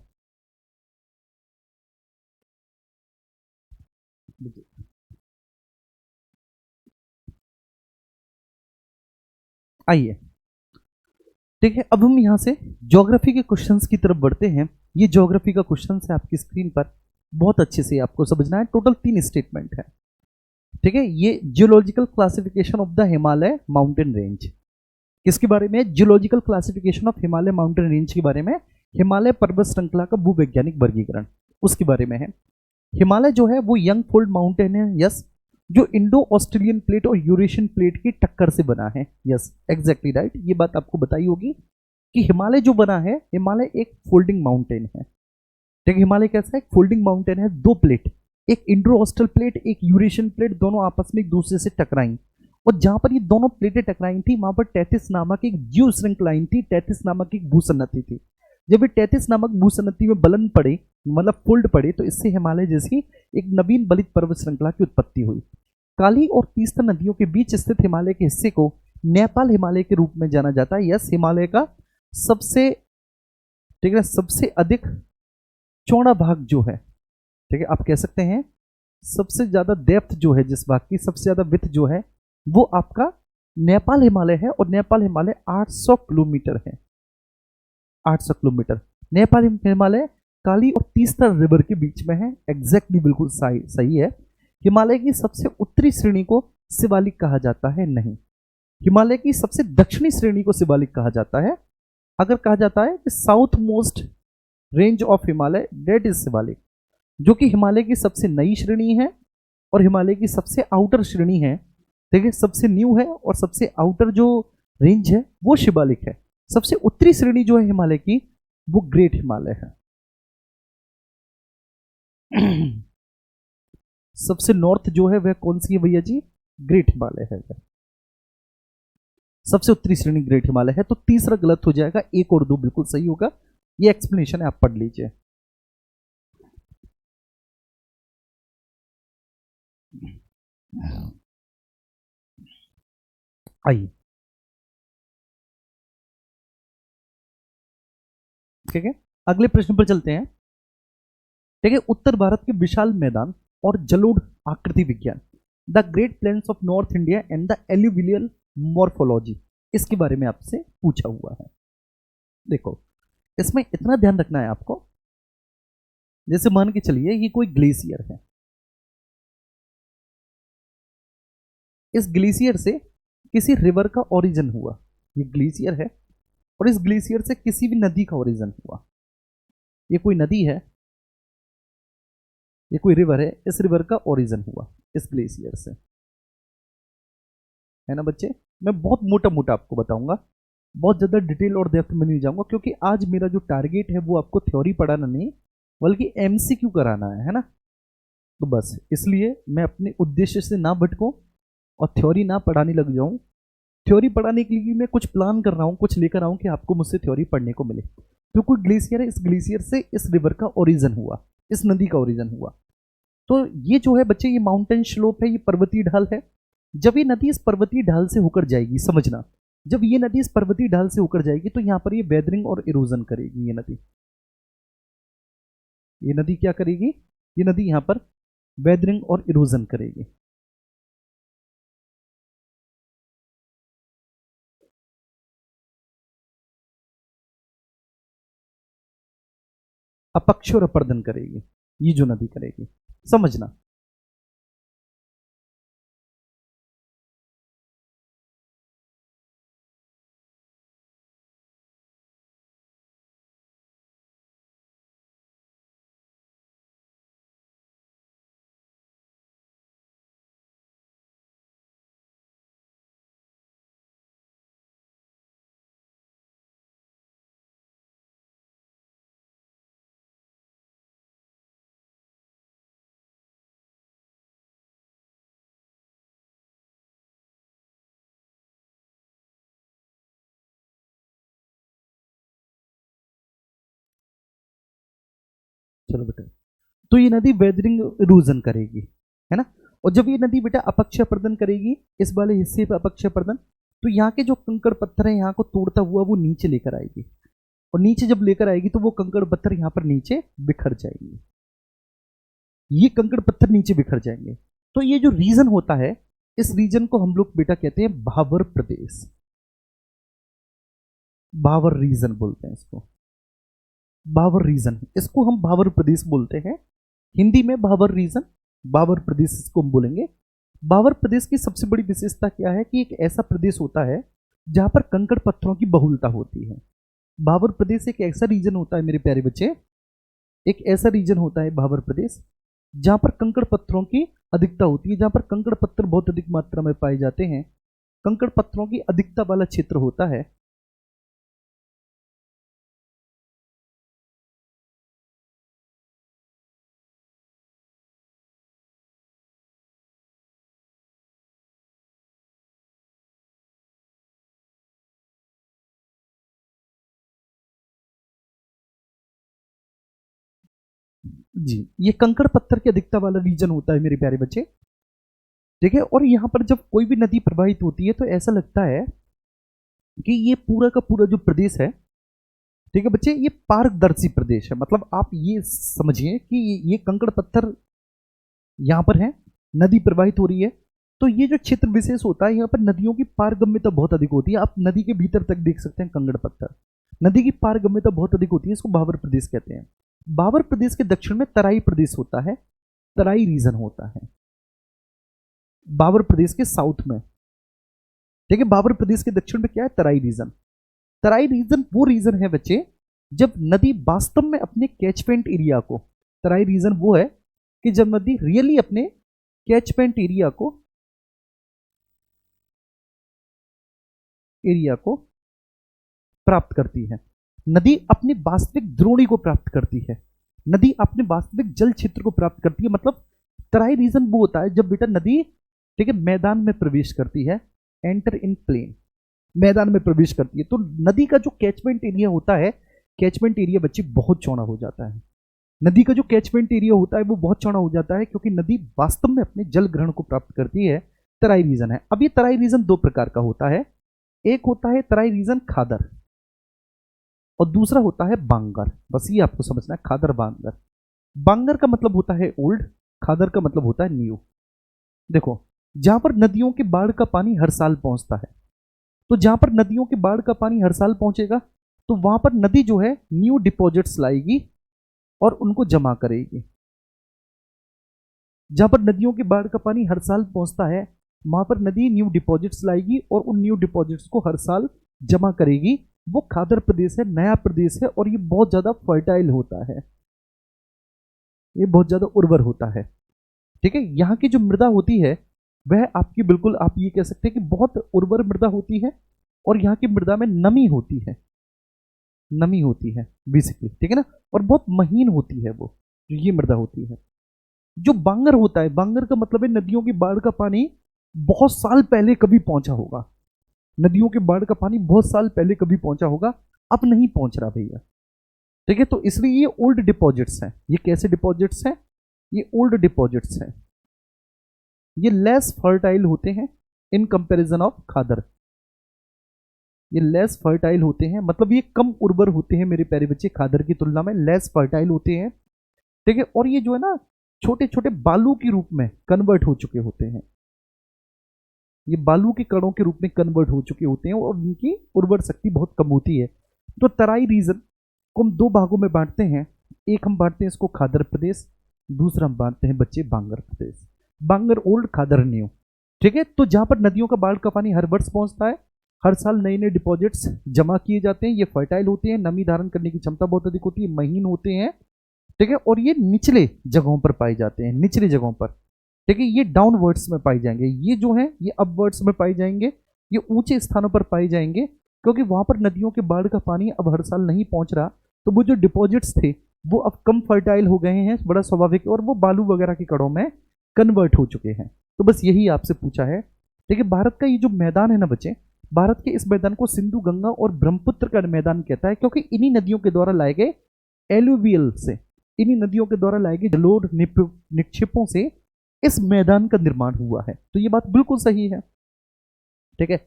आइए, ठीक है, अब हम यहां से ज्योग्राफी के क्वेश्चंस की तरफ बढ़ते हैं। ये ज्योग्राफी का क्वेश्चन है आपकी स्क्रीन पर, बहुत अच्छे से आपको समझना है। टोटल 3 स्टेटमेंट है, ठीक है। ये geological classification of the Himalaya mountain range, किसके बारे में? Geological classification of Himalaya mountain range के बारे में, हिमालय पर्वत श्रृंखला का भूवैज्ञानिक वर्गीकरण, उसके बारे में है। हिमालय जो है वो यंग फोल्ड माउंटेन है, यस, जो इंडो ऑस्ट्रेलियन प्लेट और यूरेशियन प्लेट की टक्कर से बना है, यस, एग्जैक्टली राइट। ये बात आपको बताई होगी कि हिमालय जो बना है, हिमालय एक फोल्डिंग माउंटेन है, ठीक है। हिमालय कैसा है? एक फोल्डिंग माउंटेन है, दो प्लेट, एक इंडो ऑस्ट्रल प्लेट, एक यूरेशियन प्लेट, दोनों आपस में एक दूसरे से टकराई, और जहां पर ये दोनों प्लेटें टकराई थी वहां पर टैथिस नामक एक जीव श्रृंखलाइन थी, टैथिस नामक एक भूसन्नति थी। जब ये टैथिस नामक भूसन्नति में बलन पड़े, मतलब फोल्ड पड़े, तो इससे हिमालय जैसी एक नवीन बलित पर्वत श्रृंखला की उत्पत्ति हुई। काली और तीस्ता नदियों के बीच स्थित हिमालय के हिस्से को नेपाल हिमालय के रूप में जाना जाता है। यस, हिमालय का सबसे, ठीक है, सबसे अधिक चौड़ा भाग जो है, ठीक है, आप कह सकते हैं सबसे ज्यादा डेप्थ जो है, जिस भाग की सबसे ज्यादा विड्थ जो है, वो आपका नेपाल हिमालय है। और नेपाल हिमालय 800 किलोमीटर है, 800 किलोमीटर। नेपाल हिमालय काली और तीस्ता रिवर के बीच में है, एग्जैक्टली, बिल्कुल सही है। हिमालय की सबसे उत्तरी श्रेणी को शिवालिक कहा जाता है? नहीं। हिमालय की सबसे दक्षिणी श्रेणी को शिवालिक कहा जाता है। अगर कहा जाता है कि south most range of Himalaya, that is Shivalik, जो कि हिमालय की सबसे नई श्रेणी है और हिमालय की सबसे आउटर श्रेणी है, ठीक है, सबसे न्यू है, और सबसे आउटर जो रेंज है वो शिवालिक है। सबसे उत्तरी श्रेणी जो है हिमालय की, वो ग्रेट हिमालय है। सबसे नॉर्थ जो है वह कौन सी है भैया जी? ग्रेट हिमालय है। सबसे उत्तरी श्रेणी ग्रेट हिमालय है। तो तीसरा गलत हो जाएगा, एक और दो बिल्कुल सही होगा। ये एक्सप्लेनेशन है, आप पढ़ लीजिए। आइए, ठीक है, अगले प्रश्न पर चलते हैं। ठीक है, उत्तर भारत के विशाल मैदान और जलोढ़ आकृति विज्ञान, the great plains of north India and the alluvial morphology, इसके बारे में आपसे पूछा हुआ है। देखो इसमें इतना ध्यान रखना है आपको, जैसे मान के चलिए ये कोई ग्लेशियर है, इस ग्लेशियर से किसी रिवर का ओरिजिन हुआ, ये ग्लेशियर है और इस ग्लेशियर से किसी भी नदी का ओरिजिन हुआ। ये कोई नदी है, ये कोई रिवर है, इस रिवर का ओरिजिन हुआ इस ग्लेशियर से, है ना बच्चे। मैं बहुत मोटा मोटा आपको बताऊंगा, बहुत ज़्यादा डिटेल और डेप्थ में नहीं जाऊंगा, क्योंकि आज मेरा जो टारगेट है वो आपको थ्योरी पढ़ाना नहीं बल्कि एमसीक्यू कराना है ना। तो बस इसलिए मैं अपने उद्देश्य से ना भटकूं और थ्योरी ना पढ़ाने लग जाऊं। थ्योरी पढ़ाने के लिए मैं कुछ प्लान कर रहा हूं, कुछ लेकर आऊं कि आपको मुझसे थ्योरी पढ़ने को मिले। तो कोई ग्लेशियर है, इस ग्लेशियर से इस रिवर का ओरिजिन हुआ, इस नदी का ओरिजिन हुआ। तो ये जो है बच्चे, ये माउंटेन स्लोप है, ये पर्वतीय ढाल है। जब ये नदी इस पर्वतीय ढाल से होकर जाएगी, समझना, जब ये नदी इस पर्वतीय ढाल से होकर जाएगी तो यहां पर ये वेदरिंग और इरोजन करेगी। ये नदी क्या करेगी, ये नदी यहां पर वेदरिंग और इरोजन करेगी। अपक्ष और अपर्दन करेगी, ये जो नदी करेगी, समझना। चलो बेटा, तो ये नदी वेदरिंग इरोजन करेगी, है ना। और जब ये नदी बेटा अपक्ष अपर्दन करेगी, इस वाले हिस्से पे अपक्ष अपर्दन, तो यहाँ के जो कंकड़ पत्थर है यहाँ को तोड़ता हुआ वो नीचे लेकर आएगी, और नीचे जब लेकर आएगी तो वो कंकड़ पत्थर यहाँ पर नीचे बिखर जाएंगे, ये कंकड़ पत्थर नीचे बिखर जाएंगे। तो ये जो रीजन होता है, इस रीजन को हम लोग बेटा कहते हैं भावर प्रदेश, भावर रीजन बोलते हैं इसको, भावर रीजन, इसको हम भावर प्रदेश बोलते हैं। हिंदी में भावर रीजन, भावर प्रदेश इसको हम बोलेंगे। भावर प्रदेश की सबसे बड़ी विशेषता क्या है कि एक ऐसा प्रदेश होता है जहां पर कंकड़ पत्थरों की बहुलता होती है। भावर प्रदेश एक ऐसा रीजन होता है मेरे प्यारे बच्चे, एक ऐसा रीजन होता है भावर प्रदेश जहां पर कंकड़ पत्थरों की अधिकता होती है, जहां पर कंकड़ पत्थर बहुत अधिक मात्रा में पाए जाते हैं, कंकड़ पत्थरों की अधिकता वाला क्षेत्र होता है। जी, ये कंकड़ पत्थर की अधिकता वाला रीजन होता है मेरे प्यारे बच्चे, ठीक है। और यहाँ पर जब कोई भी नदी प्रवाहित होती है तो ऐसा लगता है कि ये पूरा का पूरा जो प्रदेश है, ठीक है बच्चे, ये पारदर्शी प्रदेश है। मतलब आप ये समझिए कि ये कंकड़ पत्थर यहाँ पर है, नदी प्रवाहित हो रही है, तो ये जो क्षेत्र विशेष होता है यहाँ पर नदियों की पारगम्यता बहुत अधिक होती है। आप नदी के भीतर तक देख सकते हैं कंकड़ पत्थर, नदी की पारगम्यता बहुत अधिक होती है, इसको भावर प्रदेश कहते हैं। भावर प्रदेश के दक्षिण में तराई प्रदेश होता है, तराई रीजन होता है भावर प्रदेश के साउथ में, ठीक है। भावर प्रदेश के दक्षिण में क्या है, तराई रीजन। तराई रीजन वो रीजन है बच्चे जब नदी वास्तव में अपने कैचमेंट एरिया को, तराई रीजन वो है कि जब नदी रियली अपने कैचमेंट एरिया को प्राप्त करती है, नदी अपनी वास्तविक द्रोणी को प्राप्त करती है, नदी अपने वास्तविक जल क्षेत्र को प्राप्त करती है। मतलब तराई रीजन वो होता है जब बेटा नदी, ठीक है, मैदान में प्रवेश करती है, एंटर इन प्लेन, मैदान में प्रवेश करती है, तो नदी का जो कैचमेंट एरिया होता है, कैचमेंट एरिया बच्चे बहुत चौड़ा हो जाता है। नदी का जो कैचमेंट एरिया होता है वो बहुत चौड़ा हो जाता है क्योंकि नदी वास्तव में अपने जल ग्रहण को प्राप्त करती है, तराई रीजन है। अब ये तराई रीजन दो प्रकार का होता है, एक होता है तराई रीजन खादर और दूसरा होता है बांगर। बस ये आपको समझना है, खादर बांगर। बांगर का मतलब होता है ओल्ड, खादर का मतलब होता है न्यू। देखो, जहां पर नदियों के बाढ़ का पानी हर साल पहुंचता है, तो जहां पर नदियों के बाढ़ का पानी हर साल पहुंचेगा तो वहां पर नदी जो है न्यू डिपॉजिट्स लाएगी और उनको जमा करेगी। जहां पर नदियों के बाढ़ का पानी हर साल पहुंचता है वहां पर नदी न्यू डिपॉजिट्स लाएगी और उन न्यू डिपॉजिट्स को हर साल जमा करेगी। वो खादर प्रदेश है, नया प्रदेश है, और ये बहुत ज्यादा फर्टाइल होता है, ये बहुत ज्यादा उर्वर होता है। ठीक है, यहाँ की जो मृदा होती है वह आपकी बिल्कुल आप ये कह सकते हैं कि बहुत उर्वर मृदा होती है, और यहाँ की मृदा में नमी होती है, नमी होती है बेसिकली, ठीक है ना, और बहुत महीन होती है वो जो ये मृदा होती है। जो बांगर होता है, बांगर का मतलब है नदियों की बाढ़ का पानी बहुत साल पहले कभी पहुंचा होगा, नदियों के बाढ़ का पानी बहुत साल पहले कभी पहुंचा होगा, अब नहीं पहुंच रहा भैया। ठीक है, तो इसलिए ये ओल्ड डिपॉजिट्स हैं। ये कैसे डिपॉजिट्स हैं? ये ओल्ड डिपॉजिट्स हैं, ये लेस फर्टाइल होते हैं इन कंपैरिजन ऑफ खादर। ये लेस फर्टाइल होते हैं, मतलब ये कम उर्वर होते हैं मेरे प्यारे बच्चे, खादर की तुलना में लेस फर्टाइल होते हैं। ठीक है, और ये जो है ना छोटे छोटे बालू के रूप में कन्वर्ट हो चुके होते हैं, ये बालू के कणों के रूप में कन्वर्ट हो चुके होते हैं और उनकी उर्वर शक्ति बहुत कम होती है। तो तराई रीजन को हम दो भागों में बांटते हैं, एक हम बांटते हैं इसको खादर प्रदेश, दूसरा हम बांटते हैं बच्चे बांगर प्रदेश। बांगर ओल्ड, खादर न्यू। ठीक है, तो जहां पर नदियों का बाढ़ का पानी हर वर्ष पहुंचता है, हर साल नए नए डिपॉजिट्स जमा किए जाते हैं, ये फर्टाइल होते हैं, नमी धारण करने की क्षमता बहुत अधिक होती है, महीन होते हैं। ठीक है, और ये निचले जगहों पर पाए जाते हैं, निचले जगहों पर। ठीक है, ये डाउनवर्ड्स में पाए जाएंगे, ये जो है ये अपवर्ड्स में पाए जाएंगे, ये ऊंचे स्थानों पर पाए जाएंगे, क्योंकि वहां पर नदियों के बाढ़ का पानी अब हर साल नहीं पहुंच रहा, तो वो जो डिपॉजिट्स थे वो अब कम फर्टाइल हो गए हैं, बड़ा स्वाभाविक, और वो बालू वगैरह के कणों में कन्वर्ट हो चुके हैं। तो बस यही आपसे पूछा है। देखिए, भारत का ये जो मैदान है ना बच्चे, भारत के इस मैदान को सिंधु, गंगा और ब्रह्मपुत्र का मैदान कहता है, क्योंकि इन्हीं नदियों के द्वारा लाए गए एलुवियल से, इन्हीं नदियों के द्वारा लाए गए जलोढ़ निक्षेपों से इस मैदान का निर्माण हुआ है। तो ये बात बिल्कुल सही है। ठीक है,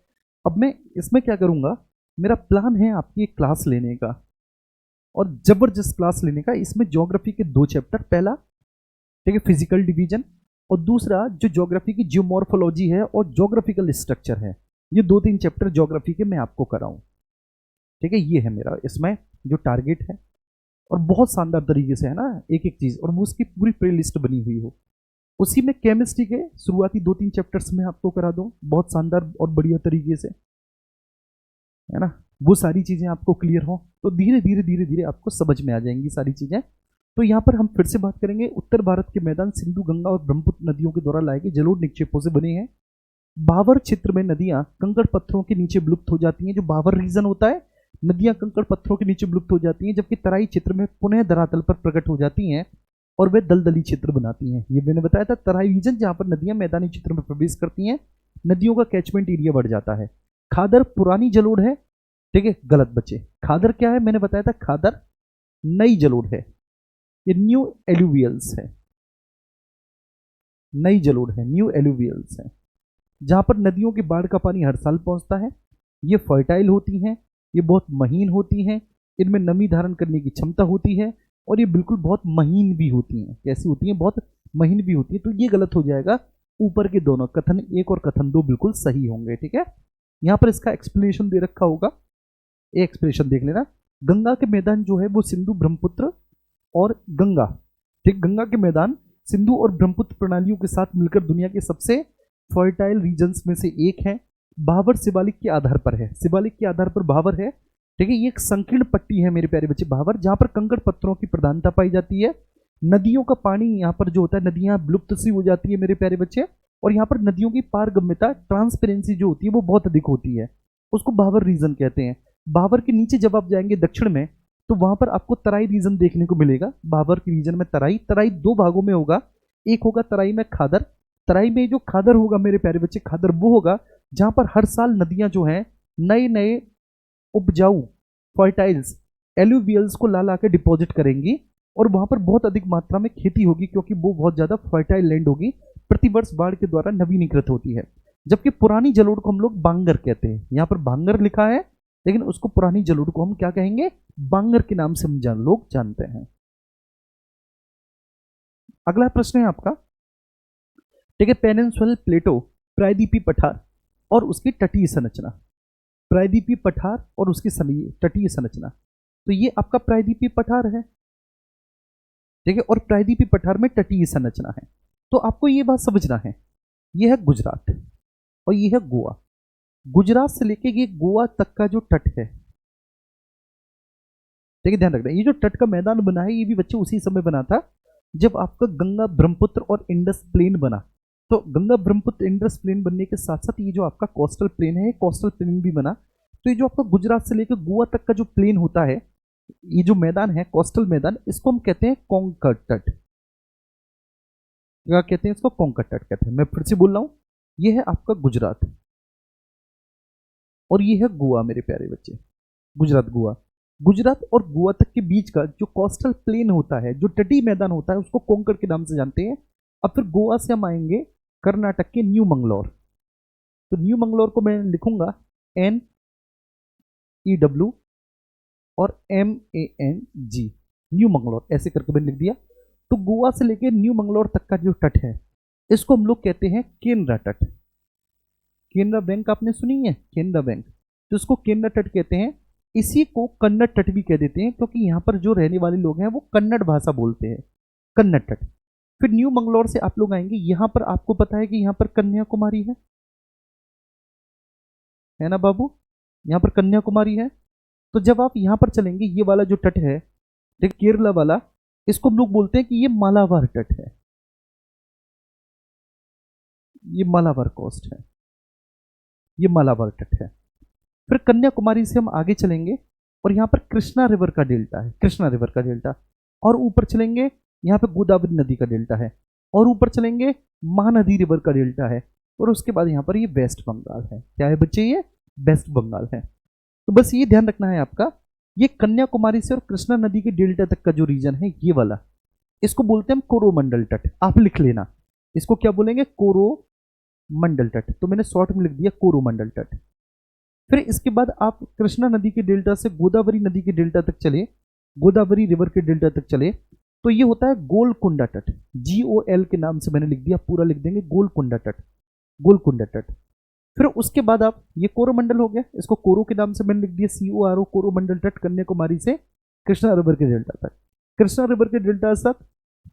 अब मैं इसमें क्या करूंगा, मेरा प्लान है आपकी एक क्लास लेने का, और जबरदस्त क्लास लेने का। इसमें ज्योग्राफी के 2 चैप्टर, पहला ठीक है फिजिकल डिवीजन, और दूसरा जो ज्योग्राफी की जियोमॉर्फोलॉजी है और ज्योग्राफिकल स्ट्रक्चर है, ये 2-3 चैप्टर ज्योग्राफी के मैं आपको कराऊं। ठीक है, ये है मेरा इसमें जो टारगेट है, और बहुत शानदार तरीके से है ना एक एक चीज, और वो उसकी पूरी प्ले लिस्ट बनी हुई हो। उसी में केमिस्ट्री के शुरुआती 2-3 चैप्टर्स में आपको करा दूं बहुत शानदार और बढ़िया तरीके से, है ना, वो सारी चीजें आपको क्लियर हो तो धीरे धीरे धीरे धीरे आपको समझ में आ जाएंगी सारी चीजें। तो यहाँ पर हम फिर से बात करेंगे, उत्तर भारत के मैदान सिंधु, गंगा और ब्रह्मपुत्र नदियों के द्वारा लाए गए जलोढ़ निक्षेपों से बने हैं। बावर क्षेत्र में नदियां कंकड़ पत्थरों के नीचे विलुप्त हो जाती हैं, जो बावर रीजन होता है, नदियां कंकड़ पत्थरों के नीचे विलुप्त हो जाती हैं, जबकि तराई क्षेत्र में पुनः धरातल पर प्रकट हो जाती हैं और वे दलदली क्षेत्र बनाती हैं। ये मैंने बताया था, तराई रीजन जहां पर नदियां मैदानी क्षेत्र में प्रवेश करती हैं, नदियों का कैचमेंट एरिया बढ़ जाता है। खादर पुरानी जलोढ़ है, ठीक है, गलत बच्चे, खादर क्या है, मैंने बताया था खादर नई जलोढ़ है, ये न्यू एलुवियल्स है, नई जलोढ़ है, न्यू एलुवियल्स है, जहां पर नदियों की बाढ़ का पानी हर साल पहुंचता है। ये फर्टाइल होती हैं, ये बहुत महीन होती हैं, इनमें नमी धारण करने की क्षमता होती है, और ये बिल्कुल बहुत महीन भी होती हैं। कैसी होती हैं? बहुत महीन भी होती है। तो ये गलत हो जाएगा, ऊपर के दोनों कथन 1 और कथन 2 बिल्कुल सही होंगे। ठीक है, यहां पर इसका एक्सप्लेनेशन दे रखा होगा, ये एक्सप्रेशन देख लेना। गंगा के मैदान जो है वो सिंधु, ब्रह्मपुत्र और गंगा, ठीक, गंगा के मैदान सिंधु और ब्रह्मपुत्र प्रणालियों के साथ मिलकर दुनिया के सबसे फर्टाइल रीजन्स में से एक है। भावर शिवालिक के आधार पर है, शिवालिक के आधार पर भावर है। ठीक है, ये एक संकीर्ण पट्टी है मेरे प्यारे बच्चे, भावर, जहां पर कंकड़ पत्थरों की प्रधानता पाई जाती है। नदियों का पानी यहाँ पर जो होता है, नदियां विलुप्त सी हो जाती है मेरे प्यारे बच्चे, और यहाँ पर नदियों की पारगम्यता, ट्रांसपेरेंसी जो होती है वो बहुत अधिक होती है, उसको भावर रीजन कहते हैं। भावर के नीचे जब आप जाएंगे दक्षिण में, तो वहां पर आपको तराई रीजन देखने को मिलेगा। भावर के रीजन में तराई, तराई 2 भागों में होगा, एक होगा तराई में खादर, तराई में जो खादर होगा मेरे प्यारे बच्चे, खादर वो होगा जहां पर हर साल नदियां जो हैं नए नए उपजाऊ फर्टाइल्स एलुवियल्स को ला ला के डिपॉजिट करेंगी, और वहां पर बहुत अधिक मात्रा में खेती होगी, क्योंकि वो बहुत ज्यादा फर्टाइल लैंड होगी, प्रतिवर्ष बाढ़ के द्वारा नवीनीकृत होती है। जबकि पुरानी जलोढ़ को हम लोग बांगर कहते हैं, यहाँ पर बांगर लिखा है, लेकिन उसको पुरानी जलोढ़ को हम क्या कहेंगे, बांगर के नाम से हम लोग जानते हैं। अगला प्रश्न है आपका, ठीक है, पेनिनसुलर प्लेटो, प्रायद्वीपीय पठार और उसकी तटीय संरचना। प्रायद्वीपीय पठार और उसकी तटीय संरचना। तो ये आपका प्रायद्वीपीय पठार है, ठीक है, और प्रायद्वीपीय पठार में तटीय संरचना है। तो आपको ये बात समझना है, ये है गुजरात और ये है गोवा। गुजरात से लेके ये गोवा तक का जो तट है, ठीक है, ध्यान रखना, ये जो तट का मैदान बना है ये भी बच्चे उसी समय बना था जब आपका गंगा ब्रह्मपुत्र और इंडस प्लेन बना। तो गंगा ब्रह्मपुत्र इंडस प्लेन बनने के साथ साथ ये जो आपका कोस्टल प्लेन है, कोस्टल प्लेन भी बना। तो ये जो आपका गुजरात से लेकर गोवा तक का जो प्लेन होता है, ये जो मैदान है कोस्टल मैदान, इसको हम कहते हैं कोंकण तट। क्या कहते हैं इसको? कोंकण तट कहते हैं। मैं फिर से बोल रहा हूं, ये है आपका गुजरात और ये है गोवा मेरे प्यारे बच्चे, गुजरात गोवा। गुजरात और गोवा तक के बीच का जो कोस्टल प्लेन होता है, जो तटीय मैदान होता है, उसको कोंकण के नाम से जानते हैं। अब फिर गोवा से हम आएंगे कर्नाटक के न्यू मंगलोर। तो न्यू मंगलोर को मैं लिखूंगा NEW और MANG, न्यू मंगलोर, ऐसे करके मैंने लिख दिया। तो गोवा से लेके न्यू मंगलोर तक का जो तट है, इसको हम लोग कहते हैं केनरा तट। केनरा बैंक आपने सुनी है, केनरा बैंक, तो इसको केनरा तट कहते हैं। इसी को कन्नड़ तट भी कह देते हैं, क्योंकि यहाँ पर जो रहने वाले लोग हैं वो कन्नड़ भाषा बोलते हैं, कन्नड़ तट। फिर न्यू मंगलोर से आप लोग आएंगे, यहां पर आपको पता है कि यहां पर कन्याकुमारी है ना बाबू, यहां पर कन्याकुमारी है। तो जब आप यहां पर चलेंगे, ये वाला जो तट है, देखिए केरला वाला, इसको हम लोग बोलते हैं कि ये मालाबार तट है, ये मालाबार कोस्ट है, ये मालाबार तट है। फिर कन्याकुमारी से हम आगे चलेंगे और यहाँ पर कृष्णा रिवर का डेल्टा है, कृष्णा रिवर का डेल्टा। और ऊपर चलेंगे, यहाँ पे गोदावरी नदी का डेल्टा है। और ऊपर चलेंगे, महानदी रिवर का डेल्टा है। और उसके बाद यहाँ पर ये वेस्ट बंगाल है। क्या है बच्चे? ये वेस्ट बंगाल है। तो बस ये ध्यान रखना है आपका, ये कन्याकुमारी से और कृष्णा नदी के डेल्टा तक का जो रीजन है, ये वाला, इसको बोलते हैं हम कोरोमंडल तट। आप लिख लेना, इसको क्या बोलेंगे? कोरोमंडल तट। तो मैंने शॉर्ट में लिख दिया कोरोमंडल तट। फिर इसके बाद आप कृष्णा नदी के डेल्टा से गोदावरी नदी के डेल्टा तक चले, गोदावरी रिवर के डेल्टा तक चले, तो ये होता है गोलकुंडा तट। GOL के नाम से मैंने लिख दिया, पूरा लिख देंगे गोलकुंडा तट, गोलकुंडा तट। फिर उसके बाद आप, ये कोरोमंडल हो गया, इसको कोरो के नाम से मैंने लिख दिया, CORO, कोरोमंडल तट, कन्याकुमारी से कृष्णा रिवर के डेल्टा तक। कृष्णा रिवर के डेल्टा तक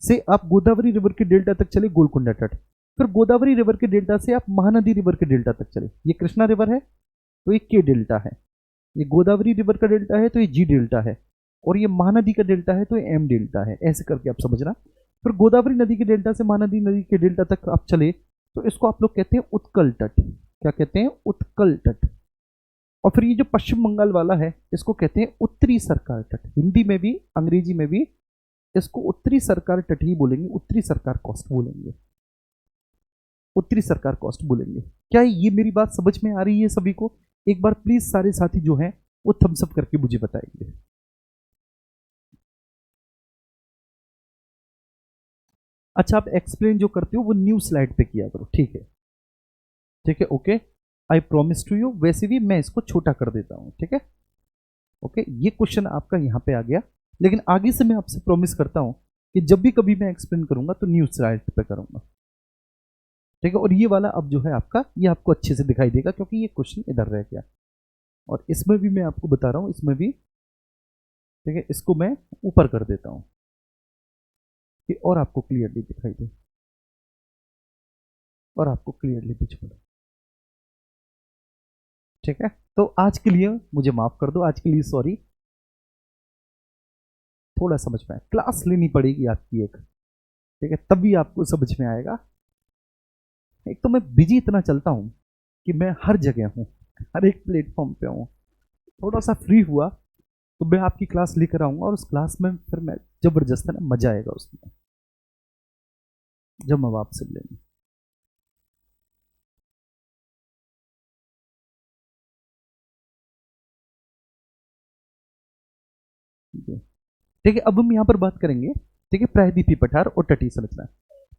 से आप गोदावरी रिवर के डेल्टा तक चले, गोलकुंडा तट। फिर गोदावरी रिवर के डेल्टा से आप महानदी रिवर के डेल्टा तक चले। ये कृष्णा रिवर है तो ये K डेल्टा है, ये गोदावरी रिवर का डेल्टा है तो ये G डेल्टा है, और ये महानदी का डेल्टा है तो ये M डेल्टा है। ऐसे करके आप समझना। फिर गोदावरी नदी के डेल्टा से महानदी नदी के डेल्टा तक आप चले तो इसको आप लोग कहते हैं उत्कल तट। क्या कहते हैं? उत्कल तट। और फिर ये जो पश्चिम बंगाल वाला है, इसको कहते हैं उत्तरी सरकार तट। हिंदी में भी अंग्रेजी में भी इसको उत्तरी सरकार तट ही बोलेंगे, उत्तरी सरकार कोस्ट बोलेंगे, उत्तरी सरकार कोस्ट बोलेंगे। क्या ये मेरी बात समझ में आ रही है सभी को? एक बार प्लीज सारे साथी जो हैं वो थम्स अप करके मुझे बताएंगे। अच्छा, आप एक्सप्लेन जो करते हो वो न्यू स्लाइड पे किया करो, ठीक है? ठीक है, okay, I promise to you. वैसे भी मैं इसको छोटा कर देता हूं, ठीक है? ओके, ये क्वेश्चन आपका यहाँ पे आ गया, लेकिन आगे से मैं आपसे प्रॉमिस करता हूं कि जब भी कभी मैं एक्सप्लेन करूंगा तो न्यू स्लाइड पे करूंगा, ठीक है? और ये वाला अब जो है आपका, ये आपको अच्छे से दिखाई देगा क्योंकि ये क्वेश्चन इधर रह गया। और इसमें भी मैं आपको बता रहा हूं, इसमें भी, ठीक है, इसको मैं ऊपर कर देता हूं कि और आपको क्लियरली दिखाई दे, और आपको क्लियरली दिख पड़े, ठीक है? तो आज के लिए मुझे माफ कर दो, आज के लिए सॉरी। थोड़ा समझ में आए, क्लास लेनी पड़ेगी आपकी एक, ठीक है, तभी आपको समझ में आएगा। एक तो मैं बिजी इतना चलता हूं कि मैं हर जगह हूं, हर एक प्लेटफॉर्म पे हूं। थोड़ा सा फ्री हुआ तो मैं आपकी क्लास लेकर आऊंगा, और उस क्लास में फिर मैं जबरदस्त है ना, मजा आएगा उसमें जब हम आपसे मिलेंगे। ठीक है, अब हम यहां पर बात करेंगे, ठीक है, प्रायद्वीपीय पठार और तटीय संरचना।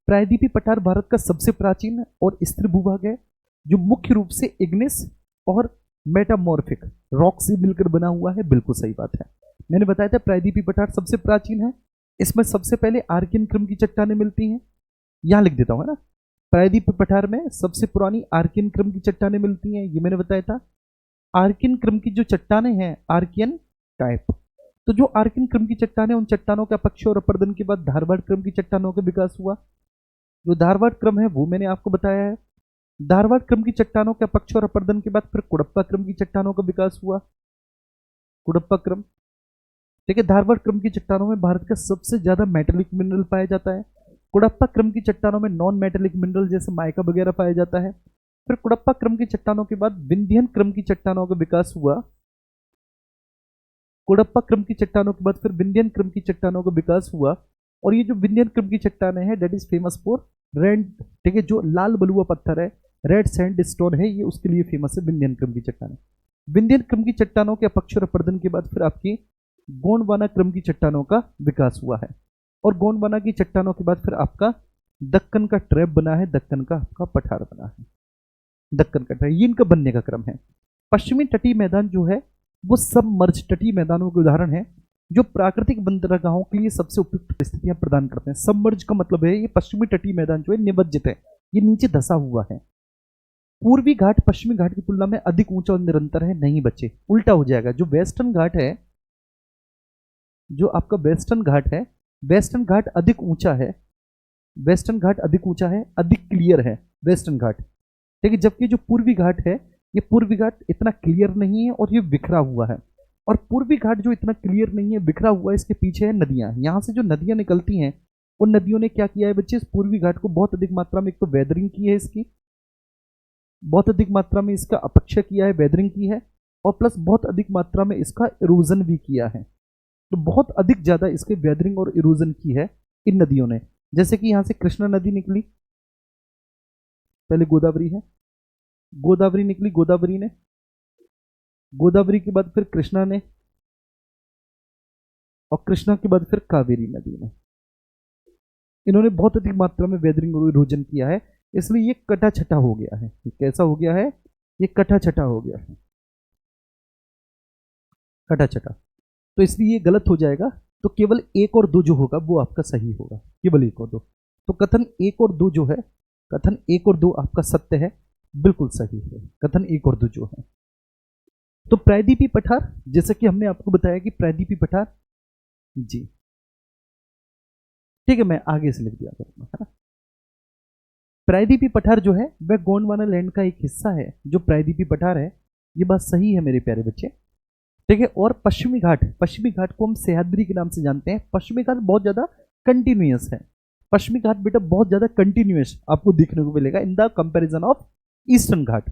प्रायद्वीपीय पठार भारत का सबसे प्राचीन और स्थिर भूभाग है, जो मुख्य रूप से इग्नेस और मेटामॉर्फिक रॉक से मिलकर बना हुआ है। बिल्कुल सही बात है, मैंने बताया था प्रायद्वीपीय पठार सबसे प्राचीन है। इसमें सबसे पहले आर्कियन क्रम की चट्टानें मिलती हैं, यहां लिख देता हूं, है ना? प्रायद्वीपीय पठार में सबसे पुरानी आर्कियन क्रम की चट्टानें मिलती हैं, ये मैंने बताया था। आर्कियन क्रम की जो चट्टाने हैं, आर्कियन टाइप, तो जो आर्कियन क्रम की चट्टाने, उन चट्टानों के अपक्ष और अपरदन के बाद धारवाड़ क्रम की चट्टानों का विकास हुआ। जो धारवाड़ क्रम है वो मैंने आपको बताया है। धारवाड़ क्रम की चट्टानों के अपक्ष और अपरदन के बाद फिर कुड़प्पा क्रम की चट्टानों का विकास हुआ, कुड़प्पा क्रम। ठीक है, धारवाड़ क्रम की चट्टानों में भारत का सबसे ज्यादा मेटेलिक मिनरल पाया जाता है। कुड़प्पा क्रम की चट्टानों में नॉन मेटेलिक मिनरल जैसे माइका वगैरह पाया जाता है। फिर कुड़प्पा क्रम की चट्टानों के बाद विंध्यन क्रम की चट्टानों का विकास हुआ। कुड़प्पा क्रम की चट्टानों के बाद फिर विंध्यन क्रम की चट्टानों का विकास हुआ। और ये जो विंध्यन क्रम की चट्टानें हैं that is famous for red, ठीक है, जो लाल बलुआ पत्थर है, रेड सैंड स्टोन है, ये उसके लिए फेमस है विंध्यन क्रम की चट्टानें। विंध्यन क्रम की चट्टानों के अपक्ष और अपरदन के बाद फिर आपकी गोंडवाना क्रम की चट्टानों का विकास हुआ है। और गोंडवाना की चट्टानों के बाद फिर आपका दक्कन का ट्रैप बना है, दक्कन का आपका पठार बना है, दक्कन का ट्रैप, ये इनका बनने का क्रम है। पश्चिमी तटीय मैदान जो है वो सबमर्ज तटीय मैदानों के उदाहरण है जो प्राकृतिक बंदरगाहों के लिए सबसे उपयुक्त परिस्थितियां प्रदान करते हैं। सबमर्ज का मतलब है ये पश्चिमी तटीय मैदान जो है निमज्जित है, ये नीचे धसा हुआ है। पूर्वी घाट पश्चिमी घाट की तुलना में अधिक ऊंचा और निरंतर है, नहीं बच्चे, उल्टा हो जाएगा। जो वेस्टर्न घाट है, जो आपका वेस्टर्न घाट है, वेस्टर्न घाट अधिक ऊंचा है, वेस्टर्न घाट अधिक ऊंचा है, अधिक क्लियर है वेस्टर्न घाट, ठीक है। जबकि जो पूर्वी घाट है, ये पूर्वी घाट इतना क्लियर नहीं है और ये बिखरा हुआ है। और पूर्वी घाट जो इतना क्लियर नहीं है, बिखरा हुआ है, इसके पीछे है नदियां। यहां से जो नदियां निकलती हैं, उन नदियों ने क्या किया है बच्चे, इस पूर्वी घाट को बहुत अधिक मात्रा में एक तो वेदरिंग की है, इसकी बहुत अधिक मात्रा में इसका अपक्षय किया है, वेदरिंग की है, और प्लस बहुत अधिक मात्रा में इसका इरोजन भी किया है। तो बहुत अधिक ज्यादा इसके वेदरिंग और इरोजन की है इन नदियों ने। जैसे कि यहां से कृष्णा नदी निकली, पहले गोदावरी है, गोदावरी निकली, गोदावरी ने, गोदावरी के बाद फिर कृष्णा ने, और कृष्णा के बाद फिर कावेरी नदी ने। इन्होंने बहुत अधिक मात्रा में वेदरिंग और इरोजन किया है, इसलिए ये कटा छटा हो गया है। ये कैसा हो गया है, ये कटा छटा हो गया है, कटा छटा। तो इसलिए ये गलत हो जाएगा। तो केवल 1 और 2 जो होगा वो आपका सही होगा, केवल 1 और 2। तो कथन 1 और 2 जो है, कथन 1 और 2 आपका सत्य है, बिल्कुल सही है कथन 1 और 2 जो है। तो प्रायद्वीपीय पठार, जैसे कि हमने आपको बताया कि प्रायद्वीपीय पठार, जी ठीक है, मैं आगे से लिख दिया करूंगा, है ना। प्रायद्वीपीय पठार जो है वह गोंडवाना लैंड का एक हिस्सा है। जो प्रायद्वीपीय पठार है, ये बात सही है मेरे प्यारे बच्चे, ठीक है। और पश्चिमी घाट, पश्चिमी घाट को हम सह्याद्री के नाम से जानते हैं। पश्चिमी घाट बहुत ज्यादा कंटिन्यूअस है, पश्चिमी घाट बेटा बहुत ज्यादा कंटिन्यूअस आपको देखने को मिलेगा in the comparison of Eastern Ghat,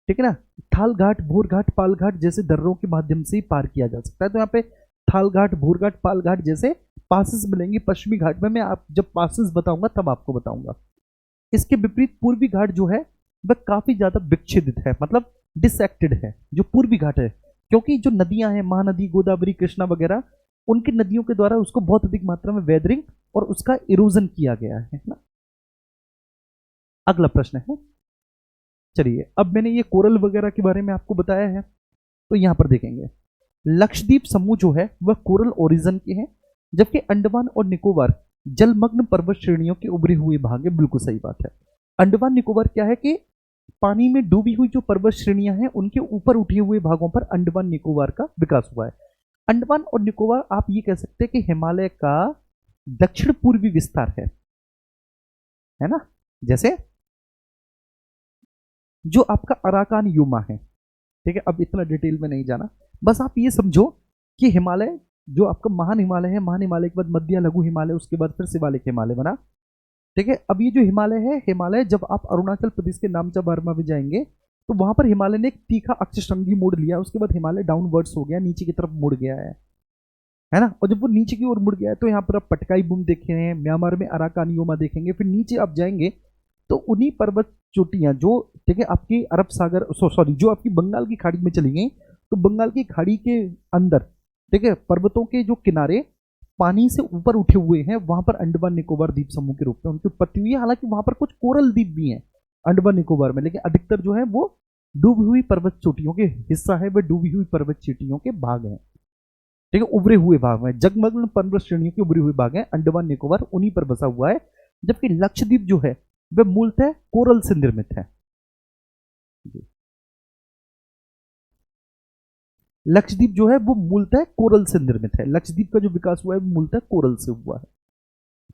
ठीक है ना। थाल घाट, भूर घाट, पाल घाट जैसे दर्रों के माध्यम से ही पार किया जा सकता है। तो यहाँ पे थाल घाट, भूर घाट, पाल घाट जैसे पासेस मिलेंगे पश्चिमी घाट में। मैं आप जब पासेस बताऊंगा तब आपको बताऊंगा। इसके विपरीत पूर्वी घाट जो है वह काफी ज्यादा विच्छेदित है, मतलब डिसेक्टेड है जो पूर्वी घाट है, क्योंकि जो नदियां हैं, महानदी, गोदावरी, कृष्णा वगैरह, उनकी नदियों के द्वारा उसको बहुत अधिक मात्रा में वेदरिंग और उसका इरोजन किया गया है ना। अगला प्रश्न है, चलिए अब मैंने ये कोरल वगैरह के बारे में आपको बताया है, तो यहां पर देखेंगे लक्षद्वीप समूह जो है वह कोरल ओरिजिन के हैं, जबकि अंडमान और निकोबार जलमग्न पर्वत श्रेणियों के उभरे हुए भाग है। बिल्कुल सही बात है। अंडमान निकोबार क्या है कि पानी में डूबी हुई जो पर्वत श्रेणियां हैं उनके ऊपर उठे हुए भागों पर अंडमान निकोबार का विकास हुआ है। अंडमान और निकोबार आप ये कह सकते हैं कि हिमालय का दक्षिण पूर्वी विस्तार है ना। जैसे जो आपका अराकान यूमा है, ठीक है, अब इतना डिटेल में नहीं जाना, बस आप ये समझो कि हिमालय जो आपका महान हिमालय है, महान हिमालय के बाद मध्य लघु हिमालय, उसके बाद फिर शिवालिक हिमालय बना, ठीक है। अब ये जो हिमालय है, हिमालय जब आप अरुणाचल प्रदेश के नामचा बारमा में जाएंगे तो वहां पर हिमालय ने एक तीखा अक्षशृंगी मोड़ लिया, उसके बाद हिमालय डाउनवर्ड्स हो गया, नीचे की तरफ मुड़ गया है ना। और जब वो नीचे की ओर मुड़ गया है तो यहाँ पर आप पटकाई बूम देखे हैं, म्यांमार में अराकान योमा देखेंगे, फिर नीचे आप जाएंगे तो उन्हीं पर्वत चोटियां जो, ठीक है, आपकी अरब सागर, सॉरी, जो आपकी बंगाल की खाड़ी में चली गई, तो बंगाल की खाड़ी के अंदर, ठीक है, पर्वतों के जो किनारे पानी से ऊपर उठे हुए हैं, वहां पर अंडमान निकोबार द्वीप समूह के रूप में उनकी उत्पत्ति हुई है। हालांकि वहां पर कुछ कोरल द्वीप भी हैं अंडमान निकोबार में, लेकिन अधिकतर जो है वो डूबी हुई पर्वत चोटियों के हिस्सा है, वह डूबी हुई पर्वत चोटियों के भाग हैं, ठीक है, उभरे हुए भाग में जगमग्न पर्वत श्रेणियों के उभरे हुए भाग हैं। अंडमान निकोबार उन्हीं पर बसा हुआ है, जबकि लक्षद्वीप जो है वह मूलतः कोरल से निर्मित है। लक्षद्वीप जो है वो मूलतः कोरल से निर्मित है। लक्षद्वीप का जो विकास हुआ है वो मूलतः कोरल से हुआ है।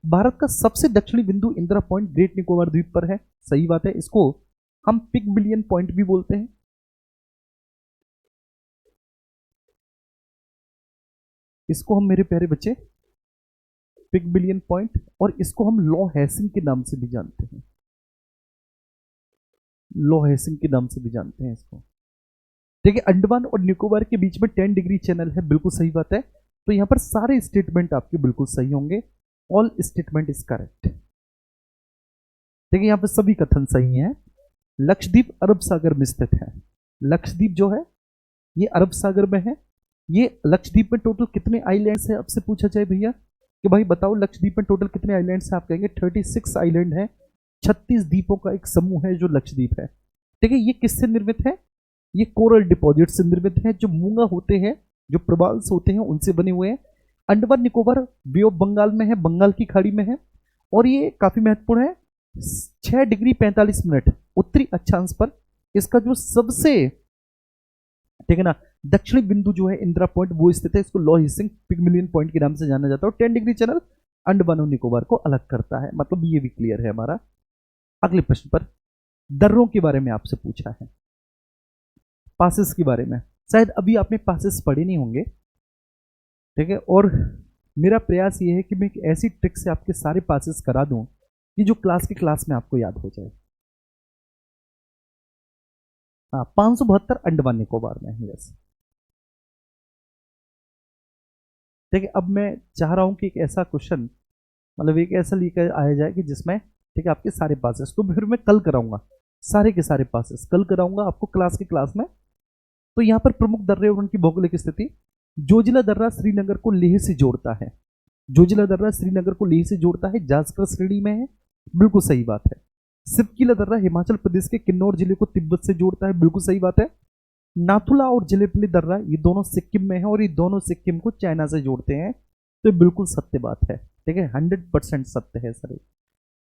भारत का सबसे दक्षिणी बिंदु इंदिरा पॉइंट ग्रेट निकोबार द्वीप पर है। सही बात है, इसको हम पिगमिलियन पॉइंट भी बोलते हैं। इसको हम मेरे प्यारे बच्चे पिगमिलियन पॉइंट, और इसको हम लॉ हैसिंग के नाम से भी जानते हैं। लॉ हैसिंग के नाम से भी जानते हैं इसको। देखिए, अंडमान और निकोबार के बीच में 10 डिग्री चैनल है, बिल्कुल सही बात है। तो यहां पर सारे स्टेटमेंट आपके बिल्कुल सही होंगे। All statement is correct. देखिए, यहां पर सभी कथन सही हैं। लक्षद्वीप अरब सागर में स्थित है। लक्षद्वीप जो है ये अरब सागर में है। ये लक्षद्वीप में टोटल कितने आइलैंड्स है, आपसे पूछा जाए भैया कि भाई बताओ लक्षद्वीप में टोटल कितने आइलैंड्स हैं, आप कहेंगे 36 आइलैंड है। 36 द्वीपों का एक समूह है जो लक्षद्वीप है। ठीक है, ये किससे निर्मित है? ये कोरल डिपॉजिट से निर्मित है, जो मूंगा होते हैं, जो प्रबाल्स होते हैं, उनसे बने हुए हैं। अंडमान निकोबार बे ऑफ बंगाल में है, बंगाल की खाड़ी में है, और ये काफी महत्वपूर्ण है। 6 डिग्री 45 मिनट उत्तरी अक्षांश पर इसका जो सबसे, ठीक है ना, दक्षिणी बिंदु जो है इंदिरा पॉइंट वो स्थित है। इसको लॉ हिसिंग पिगमिलियन पॉइंट के नाम से जाना जाता है। और 10 डिग्री चैनल अंडमान और निकोबार को अलग करता है। मतलब ये भी क्लियर है हमारा। अगले प्रश्न पर दर्रों के बारे में आपसे पूछा है, पासेस के बारे में। शायद अभी आपने पासेस पढ़े नहीं होंगे, ठीक है, और मेरा प्रयास ये है कि मैं एक ऐसी ट्रिक से आपके सारे पासेस करा दूं कि जो क्लास के क्लास में आपको याद हो जाए। हाँ, 572 अंडमान निकोबार में है। यस, ठीक है। अब मैं चाह रहा हूं कि एक ऐसा क्वेश्चन, मतलब एक ऐसा लेकर आया जाए कि जिसमें, ठीक है, आपके सारे पासेस, तो फिर मैं कल कराऊंगा सारे के सारे पासेस, कल कराऊंगा आपको क्लास के क्लास में। तो यहां पर प्रमुख दर्रे और उनकी भौगोलिक स्थिति। जोजिला दर्रा श्रीनगर को लेह से जोड़ता है। जोजिला दर्रा श्रीनगर को लेह से जोड़ता है, जास्कर श्रेणी में है, बिल्कुल सही बात है। सिपकिला दर्रा हिमाचल प्रदेश के किन्नौर जिले को तिब्बत से जोड़ता है, बिल्कुल सही बात है। नाथुला और जिलेपली दर्रा ये दोनों सिक्किम में है, और ये दोनों सिक्किम को चाइना से जोड़ते हैं। तो ये बिल्कुल सत्य बात है, ठीक है, 100% सत्य है सर,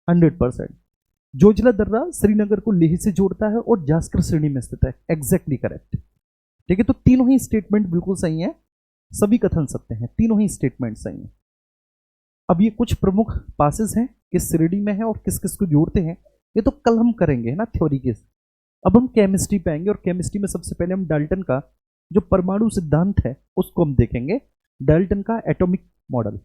100%। जोजिला दर्रा श्रीनगर को लेह से जोड़ता है और जास्कर श्रेणी में स्थित है, एग्जैक्टली करेक्ट। ठीक है, तो तीनों ही स्टेटमेंट बिल्कुल सही है, सभी कथन सत्य हैं, तीनों ही स्टेटमेंट सही हैं। अब ये कुछ प्रमुख पासेस हैं, किस श्रेणी में है और किस किस को जोड़ते हैं, ये तो कल हम करेंगे, है ना, थ्योरी के। अब हम केमिस्ट्री पे आएंगे, और केमिस्ट्री में सबसे पहले हम डाल्टन का जो परमाणु सिद्धांत है उसको हम देखेंगे। डाल्टन का एटॉमिक मॉडल,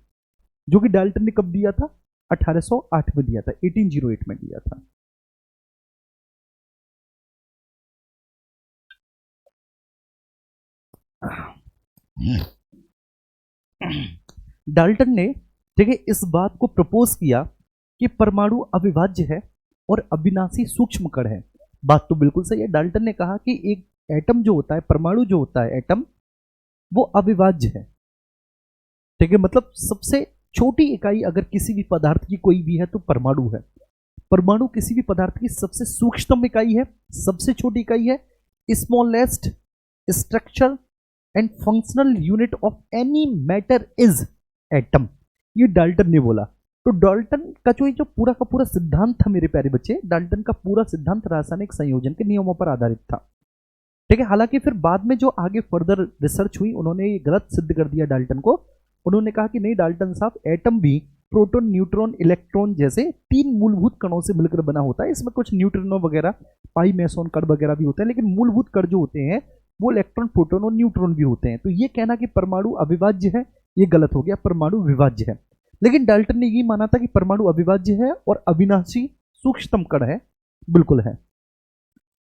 जो कि डाल्टन ने कब दिया था? 1808 में दिया था, 1808 में दिया था। डाल्टन ने, ठीक है, इस बात को प्रपोज किया कि परमाणु अविभाज्य है और अविनाशी सूक्ष्म कण है। बात तो बिल्कुल सही है। डाल्टन ने कहा कि एक एटम जो होता है, परमाणु जो होता है एटम, वो अविभाज्य है। ठीक है, मतलब सबसे छोटी इकाई अगर किसी भी पदार्थ की कोई भी है तो परमाणु है। परमाणु किसी भी पदार्थ की सबसे सूक्ष्म इकाई है, सबसे छोटी इकाई है। Smallest structure and functional unit of any matter is atom, ये डाल्टन ने बोला। तो डाल्टन का जो पूरा का पूरा सिद्धांत था मेरे प्यारे बच्चे, डाल्टन का पूरा सिद्धांत रासायनिक संयोजन के नियमों पर आधारित था। ठीक है, हालांकि फिर बाद में जो आगे फर्दर रिसर्च हुई, उन्होंने ये गलत सिद्ध कर दिया डाल्टन को। उन्होंने कहा कि नहीं डाल्टन साहब, एटम भी प्रोटॉन, न्यूट्रॉन, इलेक्ट्रॉन जैसे 3 मूलभूत कणों से मिलकर बना होता है। इसमें कुछ न्यूट्रिनो वगैरह, पाई मेसोन कण वगैरह भी होते हैं, लेकिन मूलभूत कण जो होते हैं वो इलेक्ट्रॉन, प्रोटॉन और न्यूट्रॉन भी होते हैं। तो ये कहना कि परमाणु अविभाज्य है, ये गलत हो गया, परमाणु विभाज्य है। लेकिन डाल्टन ने ये माना था कि परमाणु अविभाज्य है और अविनाशी सूक्ष्मतम कण है, बिल्कुल है।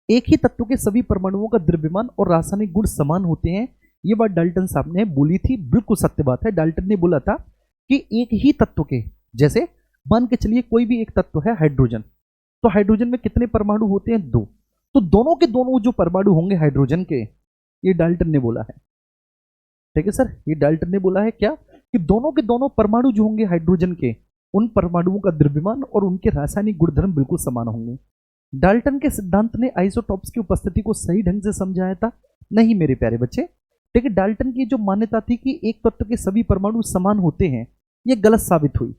एक ही तत्व के सभी परमाणुओं का द्रव्यमान और रासायनिक गुण समान होते हैं, ये बात डाल्टन साहब ने बोली थी, बिल्कुल सत्य बात है। डाल्टन ने बोला था कि एक ही तत्व के, जैसे मान के चलिए कोई भी एक तत्व है हाइड्रोजन, तो हाइड्रोजन में कितने परमाणु होते हैं? 2। तो दोनों के दोनों जो परमाणु होंगे हाइड्रोजन के, ये डाल्टन ने बोला है। ठीक है सर, ये डाल्टन ने बोला है क्या, कि दोनों के दोनों परमाणु जो होंगे हाइड्रोजन के, उन परमाणुओं का द्रव्यमान और उनके रासायनिक गुणधर्म बिल्कुल समान होंगे। डाल्टन के सिद्धांत ने आइसोटॉप्स की उपस्थिति को सही ढंग से समझाया था? नहीं मेरे प्यारे बच्चे। ठीक है, डाल्टन की जो मान्यता थी कि एक तत्व के सभी परमाणु समान होते हैं, यह गलत साबित हुई,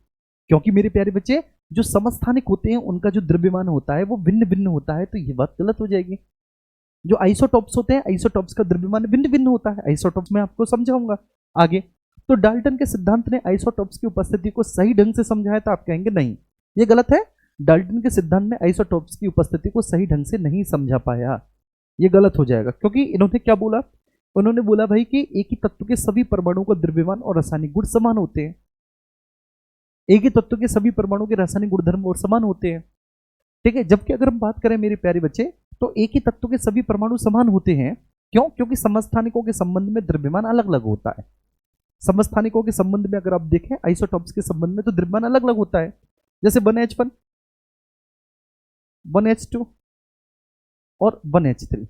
क्योंकि मेरे प्यारे बच्चे जो समस्थानिक होते हैं उनका जो द्रव्यमान होता है वो भिन्न भिन्न होता है, तो ये बात गलत हो जाएगी। जो आइसोटॉप्स होते हैं, आइसोटॉप्स का द्रव्यमान भिन्न भिन्न होता है। आइसोटॉप्स में आपको समझाऊंगा आगे। तो डाल्टन के सिद्धांत ने आइसोटॉप्स की उपस्थिति को सही ढंग से समझाया, तो आप कहेंगे नहीं, ये गलत है। डाल्टन के सिद्धांत में आइसोटॉप्स की उपस्थिति को सही ढंग से नहीं समझा पाया, ये गलत हो जाएगा। क्योंकि इन्होंने क्या बोला, उन्होंने बोला भाई कि एक ही तत्व के सभी परमाणुओं का द्रव्यमान और रासायनिक गुण समान होते हैं। एक ही तत्व के सभी परमाणुओं के रासायनिक गुणधर्म और समान होते हैं, ठीक है। जबकि अगर हम बात करें मेरे प्यारे बच्चे, तो एक ही तत्व के सभी परमाणु समान होते हैं। क्यों? क्योंकि समस्थानिकों के संबंध में द्रव्यमान अलग अलग होता है। समस्थानिकों के संबंध में अगर आप देखें आइसोटॉप्स के संबंध में, तो द्रव्यमान अलग अलग होता है। जैसे 1H1, 1H2 और 1H3।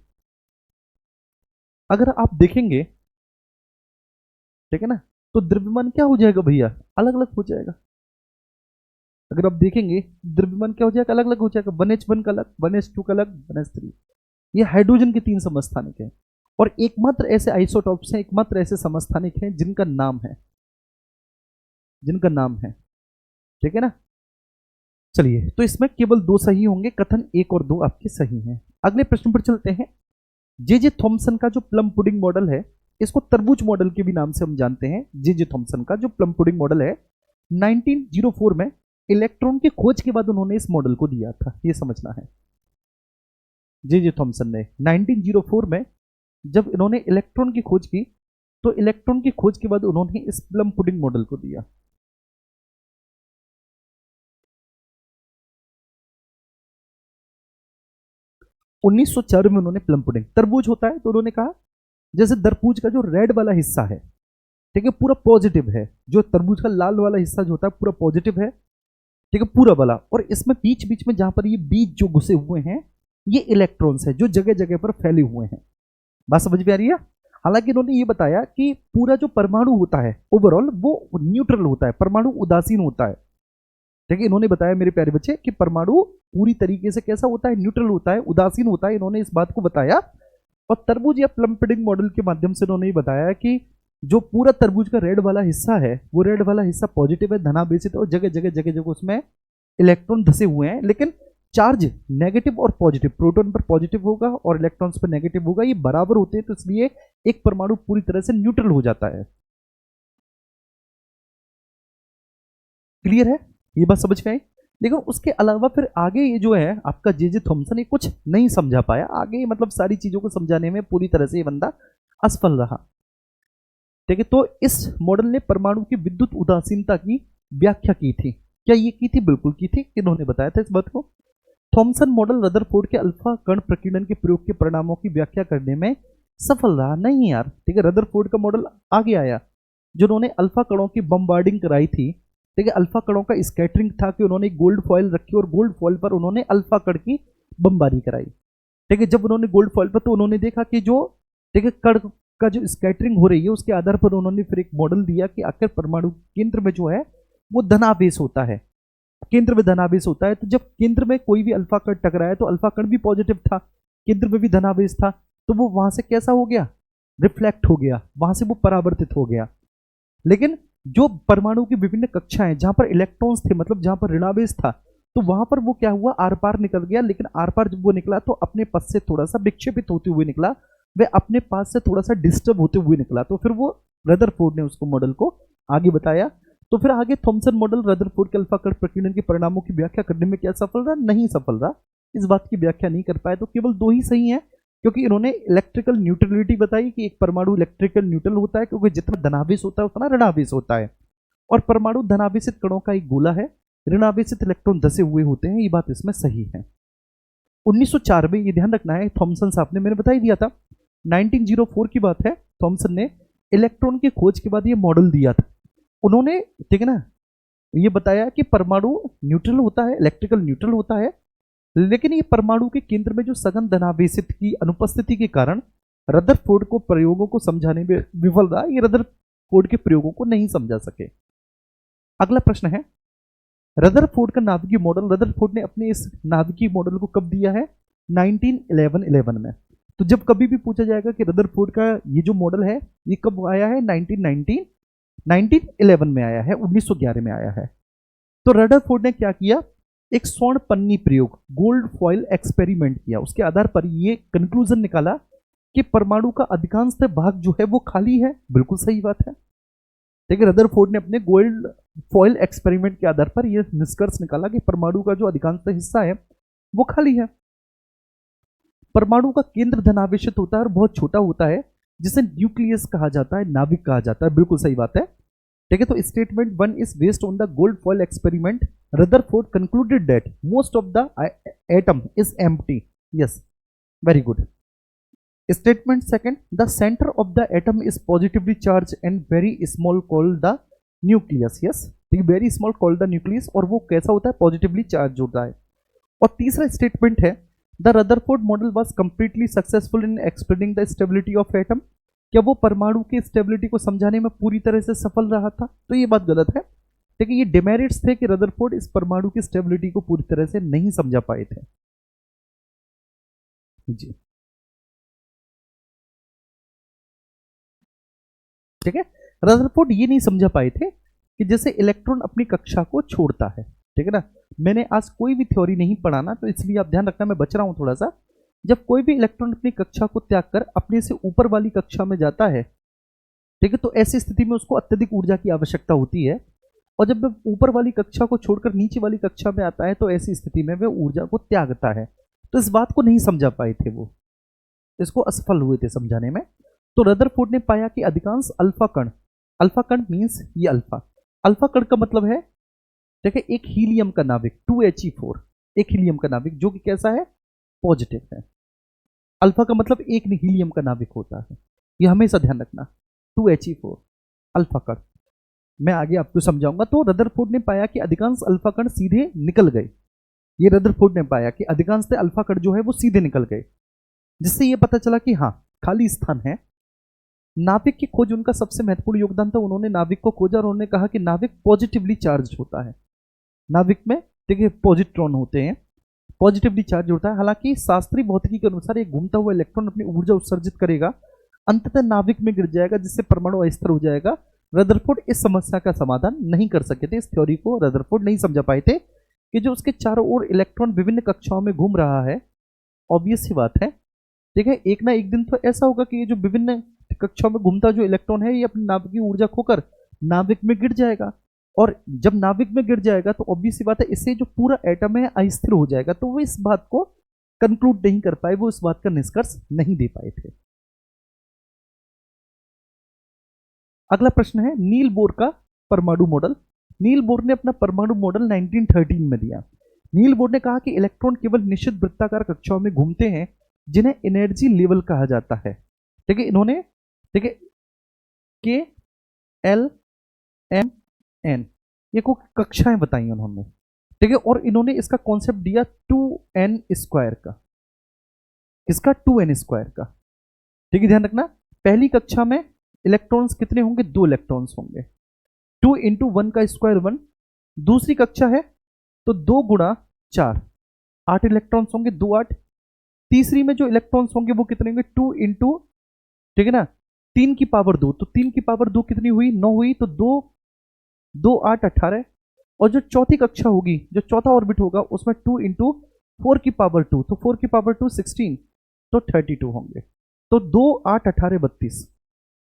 अगर आप देखेंगे, ठीक है ना, तो द्रव्यमान क्या हो जाएगा भैया, अलग अलग हो जाएगा। अगर आप देखेंगे द्रव्यमान क्या हो जाएगा, अलग अलग हो जाएगा। 1H1 का अलग, 1H2 का अलग, 1H3। ये हाइड्रोजन के 3 समस्थानिक हैं, और एकमात्र ऐसे आइसोटॉप्स हैं, एकमात्र ऐसे समस्थानिक हैं जिनका नाम है, जिनका नाम है, ठीक है ना। चलिए, तो इसमें केवल 2 सही होंगे, कथन 1 और 2 आपके सही हैं। अगले प्रश्न पर चलते हैं। जे थॉमसन का जो प्लम पुडिंग मॉडल है, इसको तरबूज मॉडल के भी नाम से हम जानते हैं। जे थॉमसन का जो प्लम पुडिंग मॉडल है, 1904 में इलेक्ट्रॉन की खोज के बाद उन्होंने इस मॉडल को दिया था, ये समझना है। जे थॉमसन ने 1904 में जब इन्होंने इलेक्ट्रॉन की खोज की, तो इलेक्ट्रॉन की खोज के बाद उन्होंने इस प्लम पुडिंग मॉडल को दिया। उन्नीस सौ 4 में उन्होंने प्लम पुडिंग, तरबूज होता है तो उन्होंने कहा जैसे तरबूज का जो रेड वाला हिस्सा है, ठीक है, पूरा पॉजिटिव है। जो तरबूज का लाल वाला हिस्सा जो होता है पूरा पॉजिटिव है, ठीक है, पूरा वाला। और इसमें बीच बीच में जहां पर ये बीज जो घुसे हुए हैं, ये इलेक्ट्रॉन्स है जो जगह जगह पर फैले हुए हैं। बात समझ में आ रही है। हालांकि इन्होंने ये बताया कि पूरा जो परमाणु होता है ओवरऑल वो न्यूट्रल होता है, परमाणु उदासीन होता है, ठीक है। इन्होंने बताया मेरे प्यारे बच्चे कि परमाणु पूरी तरीके से कैसा होता है, न्यूट्रल होता है, उदासीन होता है। इन्होंने इस बात को बताया, और तरबूज या प्लम पुडिंग मॉडल के माध्यम से इन्होंने बताया कि जो पूरा तरबूज का रेड वाला हिस्सा है, वो रेड वाला हिस्सा पॉजिटिव है, धनावेशित है, और जगह जगह जगह जगह उसमें इलेक्ट्रॉन धसे हुए हैं। लेकिन चार्ज नेगेटिव और पॉजिटिव, प्रोटॉन पर पॉजिटिव होगा और इलेक्ट्रॉन्स पर नेगेटिव होगा, ये बराबर होते हैं, तो इसलिए एक परमाणु पूरी तरह से न्यूट्रल हो जाता है। क्लियर है, ये बात समझ में आई। लेकिन उसके अलावा फिर आगे ये जो है आपका जे थॉमसन, ये कुछ नहीं समझा पाया आगे, मतलब सारी चीजों को समझाने में पूरी तरह से ये बंदा असफल रहा, ठीक है। तो इस मॉडल ने परमाणु की विद्युत उदासीनता की व्याख्या की थी। क्या ये की थी? बिल्कुल की थी। इन्होंने बताया था इस बात को। थॉमसन मॉडल रदरफोर्ड के अल्फा कण प्रकीर्णन के प्रयोग के परिणामों की व्याख्या करने में सफल रहा नहीं यार, ठीक है। रदरफोर्ड का मॉडल आगे आया, जिन्होंने अल्फा कणों की बम्बार्डिंग कराई थी, ठीक है। अल्फा कणों का स्कैटरिंग था कि उन्होंने गोल्ड फॉइल रखी और गोल्ड फॉइल पर उन्होंने अल्फा कण की बमबारी कराई, ठीक है। जब उन्होंने गोल्ड फॉइल पर, तो उन्होंने देखा कि जो, ठीक है, कण का जो स्कैटरिंग हो रही है, उसके आधार पर उन्होंने फिर एक मॉडल दिया कि आखिर परमाणु केंद्र में जो है वो धनावेश होता है, केंद्र में धनावेश होता है। तो जब केंद्र में कोई भी अल्फा कण टकराया, तो अल्फा कण भी पॉजिटिव था, केंद्र में भी धनावेश था, तो वो वहां से कैसा हो गया, रिफ्लेक्ट हो गया, वहां से वो परावर्तित हो गया। लेकिन जो परमाणु की विभिन्न कक्षाएं जहां पर इलेक्ट्रॉन्स थे, मतलब जहां पर ऋणावेश था, तो वहां पर वो क्या हुआ, आर पार निकल गया। लेकिन आर पार जब वो निकला, तो अपने पथ से थोड़ा सा विक्षेपित होते हुए निकला, वह अपने पास से थोड़ा सा डिस्टर्ब होते हुए निकला। तो फिर वो रदरफोर्ड ने उसको मॉडल को आगे बताया। तो फिर आगे थॉमसन मॉडल रदरफोर्ड के अल्फा कण प्रकीर्णन के परिणामों की व्याख्या करने में क्या सफल रहा? नहीं सफल रहा, इस बात की व्याख्या नहीं कर पाए। तो केवल 2 ही सही है, क्योंकि इन्होंने इलेक्ट्रिकल न्यूट्रलिटी बताई कि एक परमाणु इलेक्ट्रिकल न्यूट्रल होता है, क्योंकि जितना धनावेश होता है उतना ऋणावेश होता है, और परमाणु धनावेशित कणों का एक गोला है, ऋणावेशित इलेक्ट्रॉन धसे हुए होते हैं। ये बात इसमें सही है। 1904 में, ये ध्यान रखना है, थॉमसन साहब ने, मैंने बता ही दिया था, 1904 की बात है, थॉमसन ने इलेक्ट्रॉन की खोज के बाद ये मॉडल दिया था। उन्होंने, ठीक है ना, ये बताया कि परमाणु न्यूट्रल होता है, इलेक्ट्रिकल न्यूट्रल होता है, लेकिन ये परमाणु के केंद्र में जो सघन धनावेशित की अनुपस्थिति के कारण रदरफोर्ड को प्रयोगों को समझाने में विफल रहा। ये रदरफोर्ड के प्रयोगों को नहीं समझा सके। अगला प्रश्न है, रदरफोर्ड का नाभिकीय मॉडल, रदरफोर्ड ने अपने इस नाभिकीय मॉडल को कब दिया है? 1911 में। तो जब कभी भी पूछा जाएगा कि रदरफोर्ड का ये जो मॉडल है ये कब आया है, 1911 में आया है, 1911 में आया है। तो रदरफोर्ड ने क्या किया, एक स्वर्ण पन्नी प्रयोग, गोल्ड फॉइल एक्सपेरिमेंट किया, उसके आधार पर ये कंक्लूजन निकाला कि परमाणु का अधिकांश भाग जो है वो खाली है। बिल्कुल सही बात है। लेकिन रदरफोर्ड ने अपने गोल्ड फॉइल एक्सपेरिमेंट के आधार पर यह निष्कर्ष निकाला कि परमाणु का जो अधिकांश हिस्सा है वो खाली है। परमाणु का केंद्र धनावेशित होता है और बहुत छोटा होता है, जिसे न्यूक्लियस कहा जाता है, नाभिक कहा जाता है। बिल्कुल सही बात है। ठीक है, तो statement 1 is based on the gold foil experiment. Rutherford concluded that most of the atom is empty. Yes, very good. Statement second, the center of the atom is positively charged and very small called the nucleus. Yes, very small called the nucleus, और वो कैसा होता है, पॉजिटिवली चार्ज होता है। और तीसरा स्टेटमेंट है, the Rutherford model was completely successful in explaining the stability of atom. क्या वो परमाणु की स्टेबिलिटी को समझाने में पूरी तरह से सफल रहा था? तो ये बात गलत है। लेकिन ये डिमेरिट्स थे कि रदरफोर्ड इस परमाणु की स्टेबिलिटी को पूरी तरह से नहीं समझा पाए थे। जी, ठीक है, रदरफोर्ड ये नहीं समझा पाए थे कि जैसे इलेक्ट्रॉन अपनी कक्षा को छोड़ता है, ठीक है ना। मैंने आज कोई भी थ्योरी नहीं पढ़ाना, तो इसलिए आप ध्यान रखना, मैं बच रहा हूं थोड़ा सा। जब कोई भी इलेक्ट्रॉन अपनी कक्षा को त्याग कर अपने से ऊपर वाली कक्षा में जाता है, ठीक है, तो ऐसी स्थिति में उसको अत्यधिक ऊर्जा की आवश्यकता होती है। और जब वह ऊपर वाली कक्षा को छोड़कर नीचे वाली कक्षा में आता है, तो ऐसी स्थिति में वह ऊर्जा को त्यागता है। तो इस बात को नहीं समझा पाए थे वो, इसको असफल हुए थे समझाने में। तो रदरफोर्ड ने पाया कि अधिकांश अल्फा कण मीन्स ये अल्फा कण का मतलब है, देखिए, एक हीलियम का नाभिक 2He4, एक हीलियम का नाभिक जो कि कैसा है, पॉजिटिव है। अल्फा का मतलब एक हीलियम का नाभिक होता है, ये हमेशा ध्यान रखना। 2He4 अल्फा कण, मैं आगे आपको समझाऊंगा। तो रदरफोर्ड ने पाया कि अधिकांश अल्फा कण सीधे निकल गए। ये रदरफोर्ड ने पाया कि अधिकांश अल्फा कण जो है वो सीधे निकल गए, जिससे ये पता चला कि हाँ, खाली स्थान है। नाभिक की खोज उनका सबसे महत्वपूर्ण योगदान था। उन्होंने नाभिक को खोजा और उन्होंने कहा कि नाभिक पॉजिटिवली चार्ज होता है। नाभिक में देखिए पॉजिट्रॉन होते हैं, पॉजिटिवली चार्ज होता है। हालांकि शास्त्रीय भौतिकी के अनुसार एक घूमता हुआ इलेक्ट्रॉन अपनी ऊर्जा उत्सर्जित करेगा, अंततः नाभिक में गिर जाएगा, जिससे परमाणु अस्थिर हो जाएगा। रदरफोर्ड इस समस्या का समाधान नहीं कर सके थे। इस थ्योरी को रदरफोर्ड नहीं समझा पाए थे कि जो उसके चारों ओर इलेक्ट्रॉन विभिन्न कक्षाओं में घूम रहा है, ऑब्वियस सी बात है, ठीक है, एक ना एक दिन तो ऐसा होगा कि ये जो विभिन्न कक्षाओं में घूमता जो इलेक्ट्रॉन है, ये अपनी नाभिक की ऊर्जा खोकर नाभिक में गिर जाएगा। और जब नाभिक में गिर जाएगा तो ऑब्वियस सी बात है, इससे जो पूरा एटम है अस्थिर हो जाएगा। तो वो इस बात को कंक्लूड नहीं कर पाए, वो इस बात का निष्कर्ष नहीं दे पाए थे। अगला प्रश्न है नील बोर का परमाणु मॉडल। नील बोर ने अपना परमाणु मॉडल 1913 में दिया। नील बोर ने कहा कि इलेक्ट्रॉन केवल निश्चित वृत्ताकार कक्षाओं में घूमते हैं, जिन्हें एनर्जी लेवल कहा जाता है। ठीक है, इन्होंने, ठीक है, KLMN ये को कक्षाएं बताई उन्होंने, ठीक है, और इन्होंने इसका कॉन्सेप्ट दिया 2n स्क्वायर का। किसका? 2n स्क्वायर का। ठीक है, ध्यान रखना, पहली कक्षा में इलेक्ट्रॉन्स कितने होंगे? 2 इलेक्ट्रॉन्स होंगे। 2 × 1 का स्क्वायर 1। दूसरी कक्षा है तो 2 × 4 8 इलेक्ट्रॉन्स होंगे, 2 8। तीसरी में जो इलेक्ट्रॉन्स होंगे वो कितने होंगे? 2 × ठीक है ना, 3 की पावर 2, तो 3 की पावर 2 कितनी हुई? 9 हुई। तो 2 2 8 18। और जो चौथी कक्षा होगी, जो चौथा ऑर्बिट होगा, उसमें 2 × 4 की पावर 2, तो 4 की पावर 2 16, तो 32 होंगे। तो 2 8 18 32।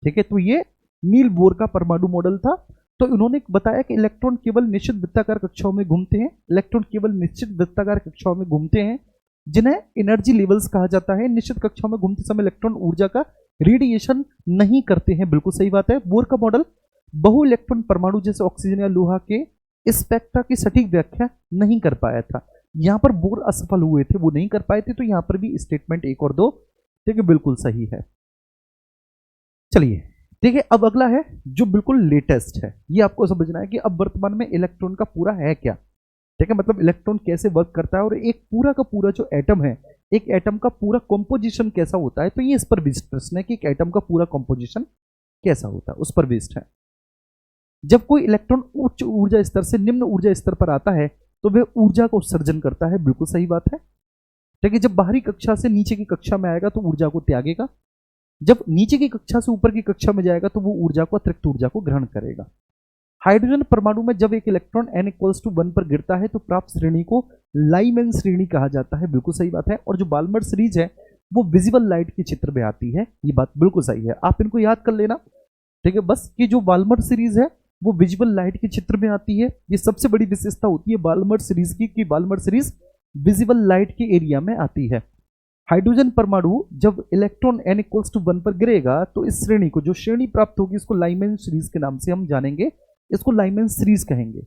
ठीक है, तो ये नील बोर का परमाणु मॉडल था। तो उन्होंने बताया कि इलेक्ट्रॉन केवल निश्चित वृत्ताकार कक्षाओं में घूमते हैं, इलेक्ट्रॉन केवल निश्चित वृत्ताकार कक्षाओं में घूमते हैं, जिन्हें एनर्जी लेवल्स कहा जाता है। निश्चित कक्षाओं में घूमते समय इलेक्ट्रॉन ऊर्जा का रेडिएशन नहीं करते हैं। बिल्कुल सही बात है। बोर का मॉडल बहु इलेक्ट्रॉन परमाणु जैसे ऑक्सीजन या लोहा के स्पेक्ट्रा की सटीक व्याख्या नहीं कर पाया था। यहां पर बोर असफल हुए थे, वो नहीं कर पाए थे। तो यहां पर भी स्टेटमेंट 1 और 2 ठीक है बिल्कुल सही है। चलिए, ठीक है, अब अगला है जो बिल्कुल लेटेस्ट है। ये आपको समझना है कि अब वर्तमान में इलेक्ट्रॉन का पूरा है क्या। ठीक है, मतलब इलेक्ट्रॉन कैसे वर्क करता है और एक पूरा का पूरा जो एटम है, एक एटम का पूरा कॉम्पोजिशन कैसा होता है। तो ये इस पर बेस्ड प्रश्न है कि एक एटम का पूरा कॉम्पोजिशन कैसा होता है, उस पर बेस्ड है। जब कोई इलेक्ट्रॉन उच्च ऊर्जा स्तर से निम्न ऊर्जा स्तर पर आता है तो वह ऊर्जा का उत्सर्जन करता है। बिल्कुल सही बात है। ठीक है, जब बाहरी कक्षा से नीचे की कक्षा में आएगा तो ऊर्जा को त्यागेगा, जब नीचे की कक्षा से ऊपर की कक्षा में जाएगा तो वो ऊर्जा को, अतिरिक्त ऊर्जा को ग्रहण करेगा। हाइड्रोजन परमाणु में जब एक इलेक्ट्रॉन n इक्वल्स टू 1 पर गिरता है तो प्राप्त श्रेणी को लाइमैन श्रेणी कहा जाता है। बिल्कुल सही बात है। और जो बाल्मर सीरीज है वो विजिबल लाइट के चित्र में आती है, ये बात बिल्कुल सही है, आप इनको याद कर लेना। ठीक है, बस कि जो बाल्मर सीरीज है वो विजिबल लाइट के चित्र में आती है। ये सबसे बड़ी विशेषता होती है बाल्मर सीरीज की कि बाल्मर सीरीज विजिबल लाइट के एरिया में आती है। हाइड्रोजन परमाणु जब इलेक्ट्रॉन n इक्वल्स टू 1 पर गिरेगा तो इस श्रेणी को, जो श्रेणी प्राप्त होगी, इसको लाइमैन सीरीज के नाम से हम जानेंगे, इसको लाइमैन सीरीज कहेंगे।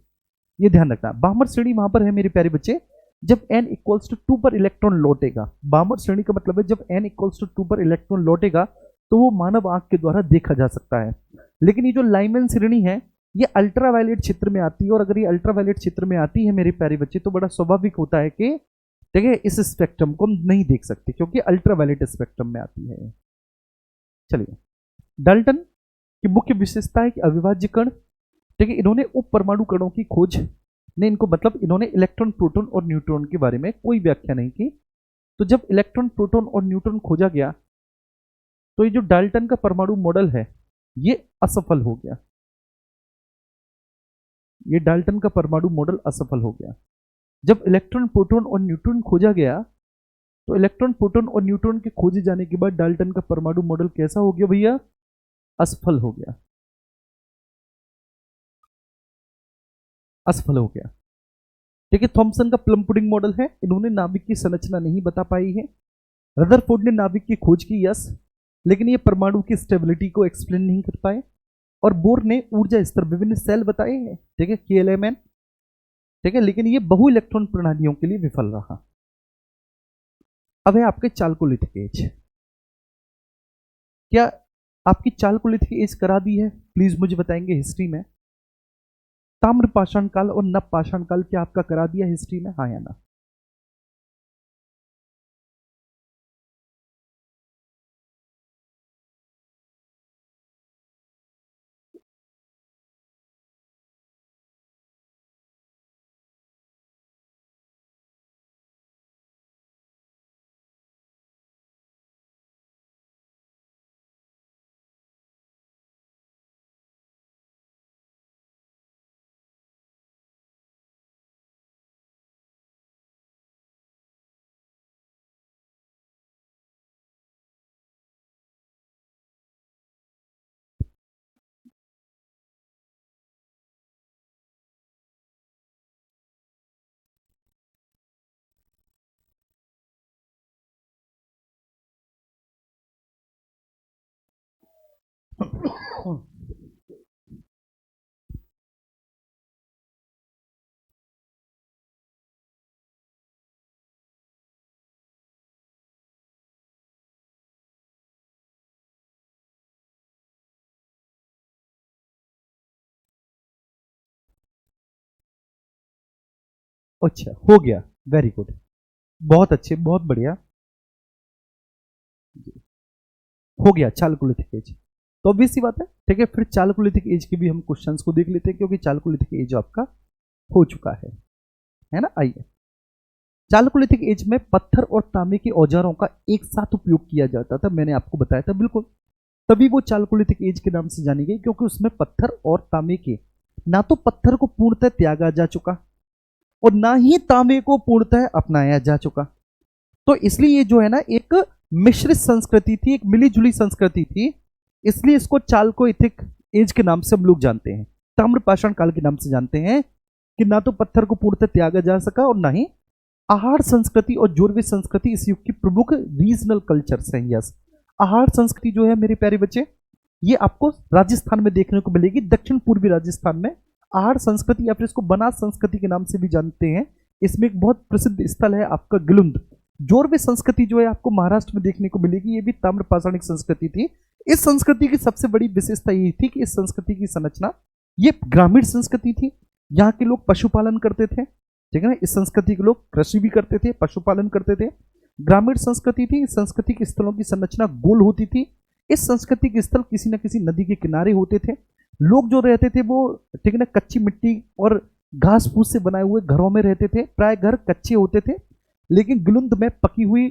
ये ध्यान रखना। बामर श्रेणी वहां पर है मेरे प्यारे बच्चे जब n इक्वल्स टू 2 पर इलेक्ट्रॉन लौटेगा। बामर श्रेणी का मतलब है जब n इक्वल्स टू 2 पर इलेक्ट्रॉन लौटेगा तो वो मानव आंख के द्वारा देखा जा सकता है। लेकिन ये जो लाइमैन श्रेणी है ये अल्ट्रावायलेट क्षेत्र में आती है, और अगर ये अल्ट्रावायलेट क्षेत्र में आती है मेरे प्यारे बच्चे तो बड़ा स्वाभाविक होता है कि ठीक है इस स्पेक्ट्रम को हम नहीं देख सकते क्योंकि अल्ट्रावायलेट स्पेक्ट्रम में आती है। चलिए, डाल्टन की मुख्य विशेषता है कि अविभाज्य कण, ठीक है, इन्होंने उप परमाणु कणों की खोज ने इनको, मतलब इन्होंने इलेक्ट्रॉन, प्रोटॉन और न्यूट्रॉन के बारे में कोई व्याख्या नहीं की। तो जब इलेक्ट्रॉन, प्रोटॉन और न्यूट्रॉन खोजा गया तो ये जो डाल्टन का परमाणु मॉडल है ये असफल हो गया। ये डाल्टन का परमाणु मॉडल असफल हो गया। जब इलेक्ट्रॉन, प्रोटॉन और न्यूट्रॉन खोजा गया तो इलेक्ट्रॉन, प्रोटॉन और न्यूट्रॉन के खोजे जाने के बाद डाल्टन का परमाणु मॉडल कैसा हो गया भैया? असफल हो गया, असफल हो गया। ठीक है, थॉमसन का प्लम पुडिंग मॉडल है, इन्होंने नाभिक की संरचना नहीं बता पाई है। रदरफोर्ड ने नाभिक की खोज की, यस, लेकिन ये परमाणु की स्टेबिलिटी को एक्सप्लेन नहीं कर पाए। और बोर ने ऊर्जा स्तर, विभिन्न सेल बताए हैं, ठीक है, KLMN, ठीक है, लेकिन ये बहु इलेक्ट्रॉन प्रणालियों के लिए विफल रहा। अब है आपके चाल्कोलिथिक एज। क्या आपकी चाल्कोलिथिक एज करा दी है? प्लीज मुझे बताएंगे हिस्ट्री में। ताम्र पाषाण काल और नव पाषाण काल क्या आपका करा दिया हिस्ट्री में, हाँ या ना? अच्छा, हो गया, वेरी गुड, बहुत अच्छे, बहुत बढ़िया, हो गया चाल्कोलिथिक एज। तो ऑब्वियस सी बात है, ठीक है, फिर चाल्कोलिथिक एज के भी हम क्वेश्चंस को देख लेते हैं क्योंकि चाल्कोलिथिक एज आपका हो चुका है ना। आइए, चाल्कोलिथिक एज में पत्थर और तांबे के औजारों का एक साथ उपयोग किया जाता था, मैंने आपको बताया था, बिल्कुल, तभी वो चाल्कोलिथिक एज के नाम से जानी गई क्योंकि उसमें पत्थर और तांबे के, ना तो पत्थर को पूर्णतः त्यागा जा चुका और ना ही तांबे को पूर्णतः अपनाया जा चुका। तो इसलिए ये जो है ना एक मिश्रित संस्कृति थी, एक मिलीजुली संस्कृति थी, इसलिए इसको चाल्कोलिथिक एज के नाम से हम लोग जानते हैं, ताम्रपाषाण काल के नाम से जानते हैं कि ना तो पत्थर को पूर्णतः त्यागा जा सका और ना ही आहार संस्कृति और जोरवे संस्कृति इस युग की प्रमुख रीजनल कल्चर्स हैं। यस, आहार संस्कृति जो है मेरे प्यारे बच्चे ये आपको राजस्थान में देखने को मिलेगी, दक्षिण पूर्वी राजस्थान में आहार संस्कृति या फिर इसको बनास संस्कृति के नाम से भी जानते हैं। इसमें एक बहुत प्रसिद्ध स्थल है आपका गिलुंद। जोरवे संस्कृति जो है आपको महाराष्ट्र में देखने को मिलेगी, ये भी ताम्रपाषाणिक संस्कृति थी। इस संस्कृति की सबसे बड़ी विशेषता ये थी कि इस संस्कृति की संरचना ये ग्रामीण संस्कृति थी, यहाँ के लोग पशुपालन करते थे, ठीक है ना, इस संस्कृति के लोग कृषि भी करते थे, पशुपालन करते थे, ग्रामीण संस्कृति थी। इस संस्कृति के स्थलों की संरचना गोल होती थी, इस संस्कृति के स्थल किसी न किसी नदी के किनारे होते थे, लोग जो रहते थे वो, ठीक है ना, कच्ची मिट्टी और घास फूस से बनाए हुए घरों में रहते थे, प्राय घर कच्चे होते थे, लेकिन गिलुंद में पकी हुई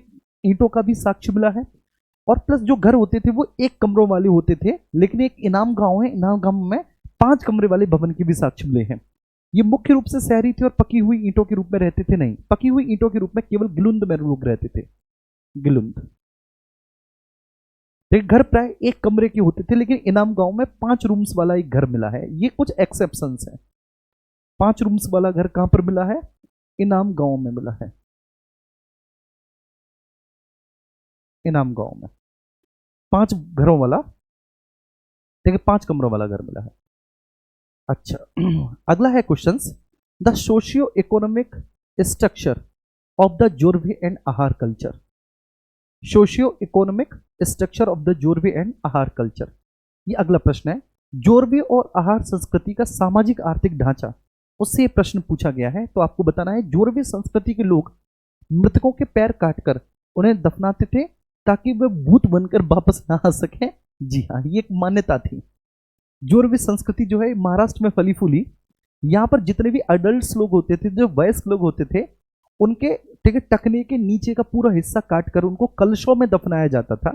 ईंटों का भी साक्ष्य मिला है। और प्लस जो घर होते थे वो एक कमरों वाले होते थे, लेकिन एक इनाम गांव है, इनाम गांव में 5 कमरे वाले भवन के भी साक्ष्य मिले हैं। ये मुख्य रूप से शहरी थे और पकी हुई ईंटों के रूप में रहते थे। नहीं, पकी हुई ईंटों के रूप में केवल गिलुंद में लोग रहते थे। गिलुंद घर प्राय 1 कमरे के होते थे, लेकिन इनाम गांव में 5 रूम्स वाला एक घर मिला है। ये कुछ एक्सेप्शंस है। 5 रूम्स वाला घर कहां पर मिला है? इनाम गांव में मिला है। इनाम गांव में 5 घरों वाला, देखिए 5 कमरों वाला घर मिला है। अच्छा, अगला है questions, the socio economic structure of the Jorwe and Ahar culture. Socio economic structure of the Jorwe and Ahar culture, ये अगला प्रश्न है। जोरवे और आहार संस्कृति का सामाजिक आर्थिक ढांचा, उससे ये प्रश्न पूछा गया है। तो आपको बताना है, जोरवे संस्कृति के लोग मृतकों के पैर काटकर उन्हें दफनाते थे ताकि वे भूत बनकर वापस ना आ सके। जी हाँ, ये एक मान्यता थी। जोरवे संस्कृति जो है महाराष्ट्र में फली फूली। यहाँ पर जितने भी अडल्ट लोग होते थे, जो वयस्क लोग होते थे, उनके ठीक है टखने के नीचे का पूरा हिस्सा काटकर उनको कलशों में दफनाया जाता था।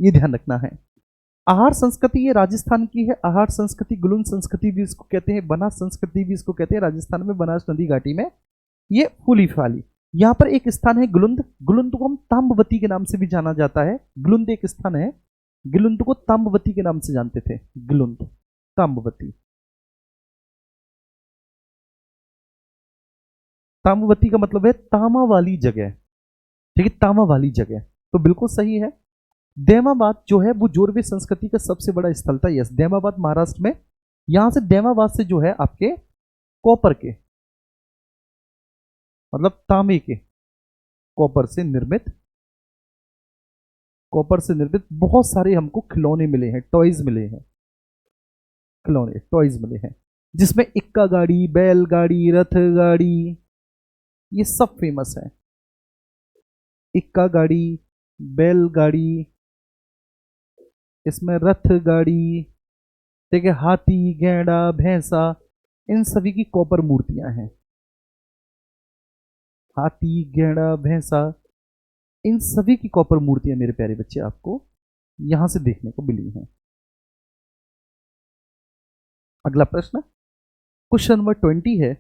ये ध्यान रखना है। आहार संस्कृति ये राजस्थान की है। आहार संस्कृति, गुलुन संस्कृति भी इसको कहते हैं, बनास संस्कृति भी इसको कहते हैं। राजस्थान में बनास नदी घाटी में ये फूली फाली। यहाँ पर एक स्थान है गुलुंद। गुलुंद को हम ताम्बवती के नाम से भी जाना जाता है। गुलुंद एक स्थान है, गुलुंद को ताम्बवती के नाम से जानते थे। गुलुंद, ताम्बवती। ताम्बवती का मतलब है तामा वाली जगह, ठीक है, तामा वाली जगह, तो बिल्कुल सही है। देमाबाद जो है वो जोरवे संस्कृति का सबसे बड़ा स्थल था। यस, देमाबाद महाराष्ट्र में। यहां से देमाबाद से जो है आपके कॉपर के, मतलब तांबे के, कॉपर से निर्मित बहुत सारे हमको खिलौने मिले हैं, टॉयज मिले हैं, खिलौने टॉयज मिले हैं, जिसमें इक्का गाड़ी, बैलगाड़ी, रथ गाड़ी, ये सब फेमस है। इक्का गाड़ी, बैलगाड़ी, इसमें रथ गाड़ी, ठीक है, हाथी, गैंडा, भैंसा, इन सभी की कॉपर मूर्तियां हैं। हाथी, गैंडा, भैंसा, इन सभी की कॉपर मूर्तियां मेरे प्यारे बच्चे आपको यहां से देखने को मिली हैं। अगला प्रश्न, क्वेश्चन नंबर 20 है,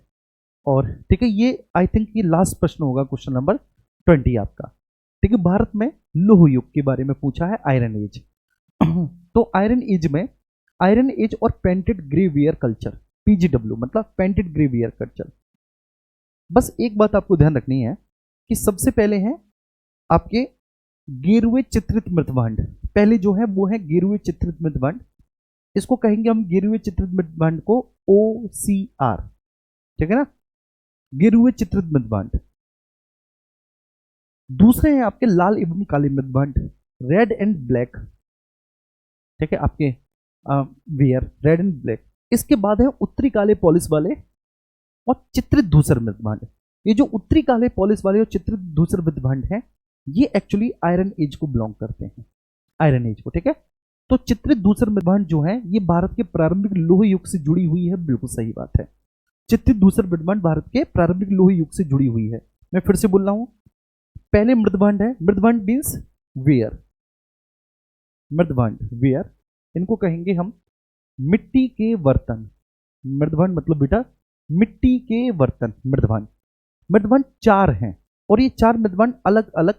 और ठीक है, ये आई थिंक ये लास्ट प्रश्न होगा, क्वेश्चन नंबर 20 आपका। ठीक है, भारत में लौह युग के बारे में पूछा है, आयरन एज। तो आयरन एज में, आयरन एज और पेंटेड ग्रेवियर कल्चर, पीजीडब्ल्यू मतलब पेंटेड ग्रेवियर कल्चर। बस एक बात आपको ध्यान रखनी है कि सबसे पहले है आपके गेरुए चित्रित मृतभांड। पहले जो है वो है गेरुए चित्रित मृतभांड। इसको कहेंगे हम गेरुए चित्रित मृतभांड को OCR, ठीक है ना, गेरुए चित्रित मृतभांड। दूसरे हैं आपके लाल एवं काले मृतभांड, रेड एंड ब्लैक, ठीक है, आपके वेयर रेड एंड ब्लैक। इसके बाद है उत्तरी काले पॉलिश वाले और चित्रित धूसर मृतभांड। ये जो उत्तरी काले पॉलिश वाले और चित्रित धूसर मृतभांड हैं, ये एक्चुअली आयरन एज को बिलोंग करते हैं, आयरन एज को, ठीक है। तो चित्रित धूसर मृतभांड जो है ये भारत के प्रारंभिक लौह युग से जुड़ी हुई है, बिल्कुल सही बात है। चित्रित धूसर मृतभांड भारत के प्रारंभिक लौह युग से जुड़ी हुई है। मैं फिर से बोल रहा हूं, पहले मृतभांड है, मृतभांड मीन्स वेयर, मृतभांड वेयर, इनको कहेंगे हम मिट्टी के बर्तन। मृतभांड मतलब बेटा मिट्टी के बर्तन, मृतभांड। मृतभांड 4 हैं, और ये 4 मृतभांड अलग अलग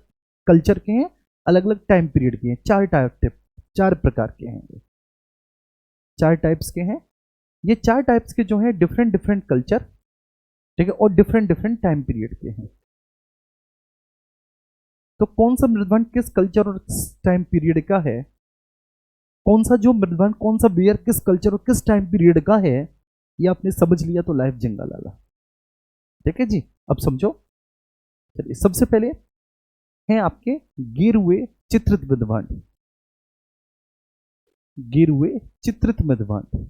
कल्चर के हैं, अलग अलग टाइम पीरियड के हैं। 4 प्रकार के हैं, 4 टाइप्स के हैं। ये 4 टाइप्स के जो हैं डिफरेंट कल्चर, ठीक है, और डिफरेंट टाइम पीरियड के हैं। तो कौन सा मृतभांड किस कल्चर और किस टाइम पीरियड का है, कौन सा जो मृतभांड, कौन सा वेयर किस कल्चर और किस टाइम पीरियड का है, ये आपने समझ लिया तो लाइफ जिंगा लाला। ठीक है जी, अब समझो। चलिए, सबसे पहले हैं आपके गिरुए चित्रित मृतभांड, गिरुए चित्रित मृतभांड,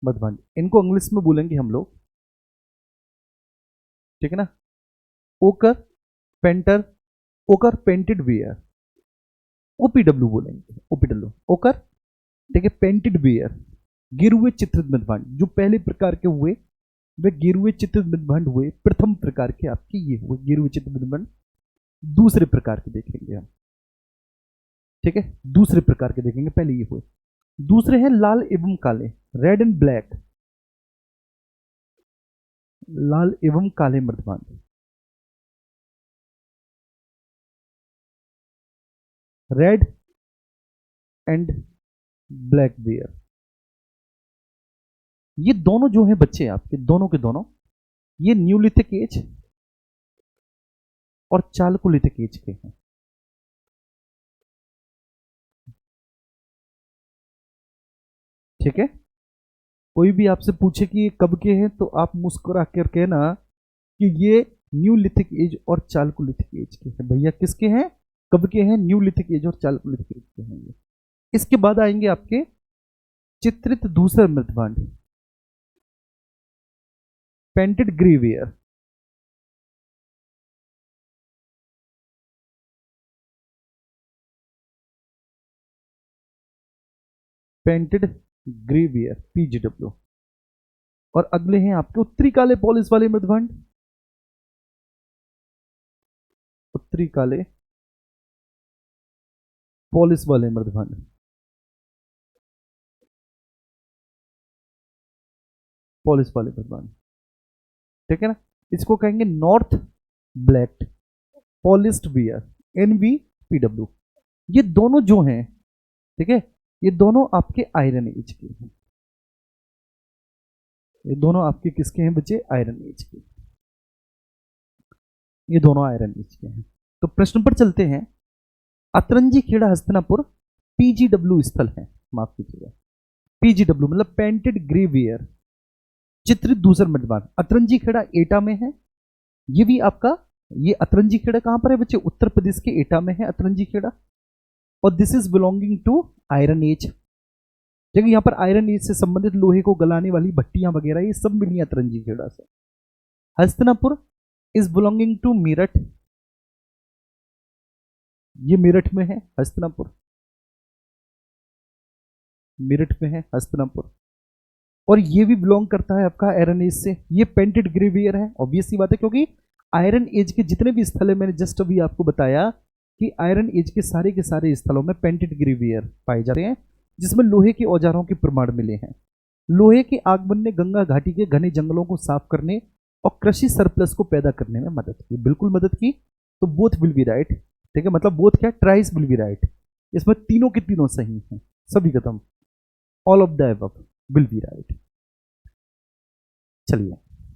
मृतभांड, इनको इंग्लिश में बोलेंगे हम लोग, ठीक है ना, ओकर पेंटर, ओकर पेंटेड वेयर, OPW बोलेंगे, OPW ओकर, ठीक है, पेंटेड वेयर, गिरुए चित्रित मृतभांड। जो पहले प्रकार के हुए वे गिरुए चित्रित मृतभांड हुए। प्रथम प्रकार के आपके ये हुए गिरुए चित्रित मृतभांड। दूसरे प्रकार के देखेंगे हम, ठीक है, दूसरे प्रकार के देखेंगे, पहले ये हुए। दूसरे हैं लाल एवं काले, रेड एंड ब्लैक, लाल एवं काले मृदवांड, रेड एंड ब्लैक बियर। ये दोनों जो हैं बच्चे आपके, दोनों के दोनों, ये न्यूलिथिक एज और चालकोलिथिक एज के हैं। ठीक है, कोई भी आपसे पूछे कि ये कब के हैं तो आप मुस्कुरा कर कहना कि ये न्यूलिथिक एज और चालकोलिथिक एज के हैं। भैया किसके हैं, कब के हैं, न्यूलिथिक एज और चालकोलिथिक एज के हैं ये। इसके बाद आएंगे आपके चित्रित धूसर मृदवांड, पेंटेड ग्रेवियर, पेंटेड ग्रेवियर पीजीडब्ल्यू। और अगले हैं आपके उत्तरी काले पॉलिश वाले मृदवांड, उत्तरी काले पॉलिश वाले मृदवांड, पॉलिश वाले मृदवांड। ठीक है ना, इसको कहेंगे north black polished ware, NBPW। ये दोनों जो हैं, ठीक है, ये दोनों आपके आयरन एज के हैं। ये दोनों आपके किसके हैं बच्चे, आयरन एज के। ये दोनों आयरन एज के हैं। तो प्रश्न पर चलते हैं। अतरंजी खेड़ा हस्तिनापुर PGW स्थल है, माफ कीजिएगा, PGW मतलब पेंटेड ग्रेवियर चित्रित दूसर मृदवांड। अतरंजी खेड़ा एटा में है, ये भी आपका, ये अतरंजी खेड़ा कहां पर है बच्चे, उत्तर प्रदेश के एटा में है अतरंजी खेड़ा। और this is belonging to iron age, देखिए यहां पर आयरन एज से संबंधित लोहे को गलाने वाली भट्टियां वगैरह ये सब मिली अतरंजी खेड़ा से। Hastinapur is belonging to Meerut, ये मेरठ में है हस्तिनापुर, मेरठ में है हस्तिनापुर। और ये भी बिलोंग करता है आपका आयरन एज से। ये पेंटेड ग्रेवियर है, ऑब्वियस सी बात है, क्योंकि आयरन एज के जितने भी स्थल है, मैंने जस्ट अभी आपको बताया कि आयरन एज के सारे स्थलों में पेंटेड ग्रेवियर पाए जाते हैं, जिसमें लोहे के औजारों के प्रमाण मिले हैं। लोहे के आगमन ने गंगा घाटी के घने जंगलों को साफ करने और कृषि सरप्लस को पैदा करने में मदद की, बिल्कुल मदद की। तो बोथ विल बी राइट। ठीक है, मतलब बोथ क्या, ट्राइस विल बी राइट। इसमें तीनों के तीनों सही हैं, सभी खत्म, all of the above will be right. चलिए,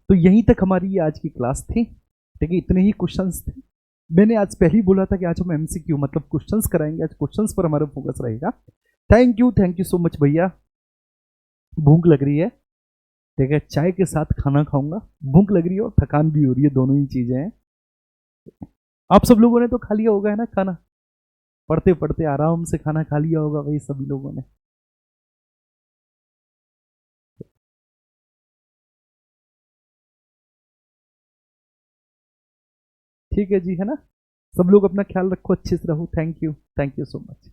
तो यहीं तक हमारी आज की क्लास थी। ठीक है, इतने ही क्वेश्चंस थे। मैंने आज पहले ही बोला था कि आज हम MCQ मतलब क्वेश्चंस कराएंगे, आज क्वेश्चंस पर हमारा फोकस रहेगा। थैंक यू सो मच भैया। भूख लग रही है, ठीक है, चाय के साथ खाना खाऊंगा, भूख लग रही है और थकान भी हो रही है, दोनों ही चीजें हैं। आप सब लोगों ने तो खा लिया होगा है ना खाना, पढ़ते पढ़ते आराम से खाना खा लिया होगा भाई सभी लोगों ने। ठीक है जी, है ना, सब लोग अपना ख्याल रखो, अच्छे से रहो। Thank you so much.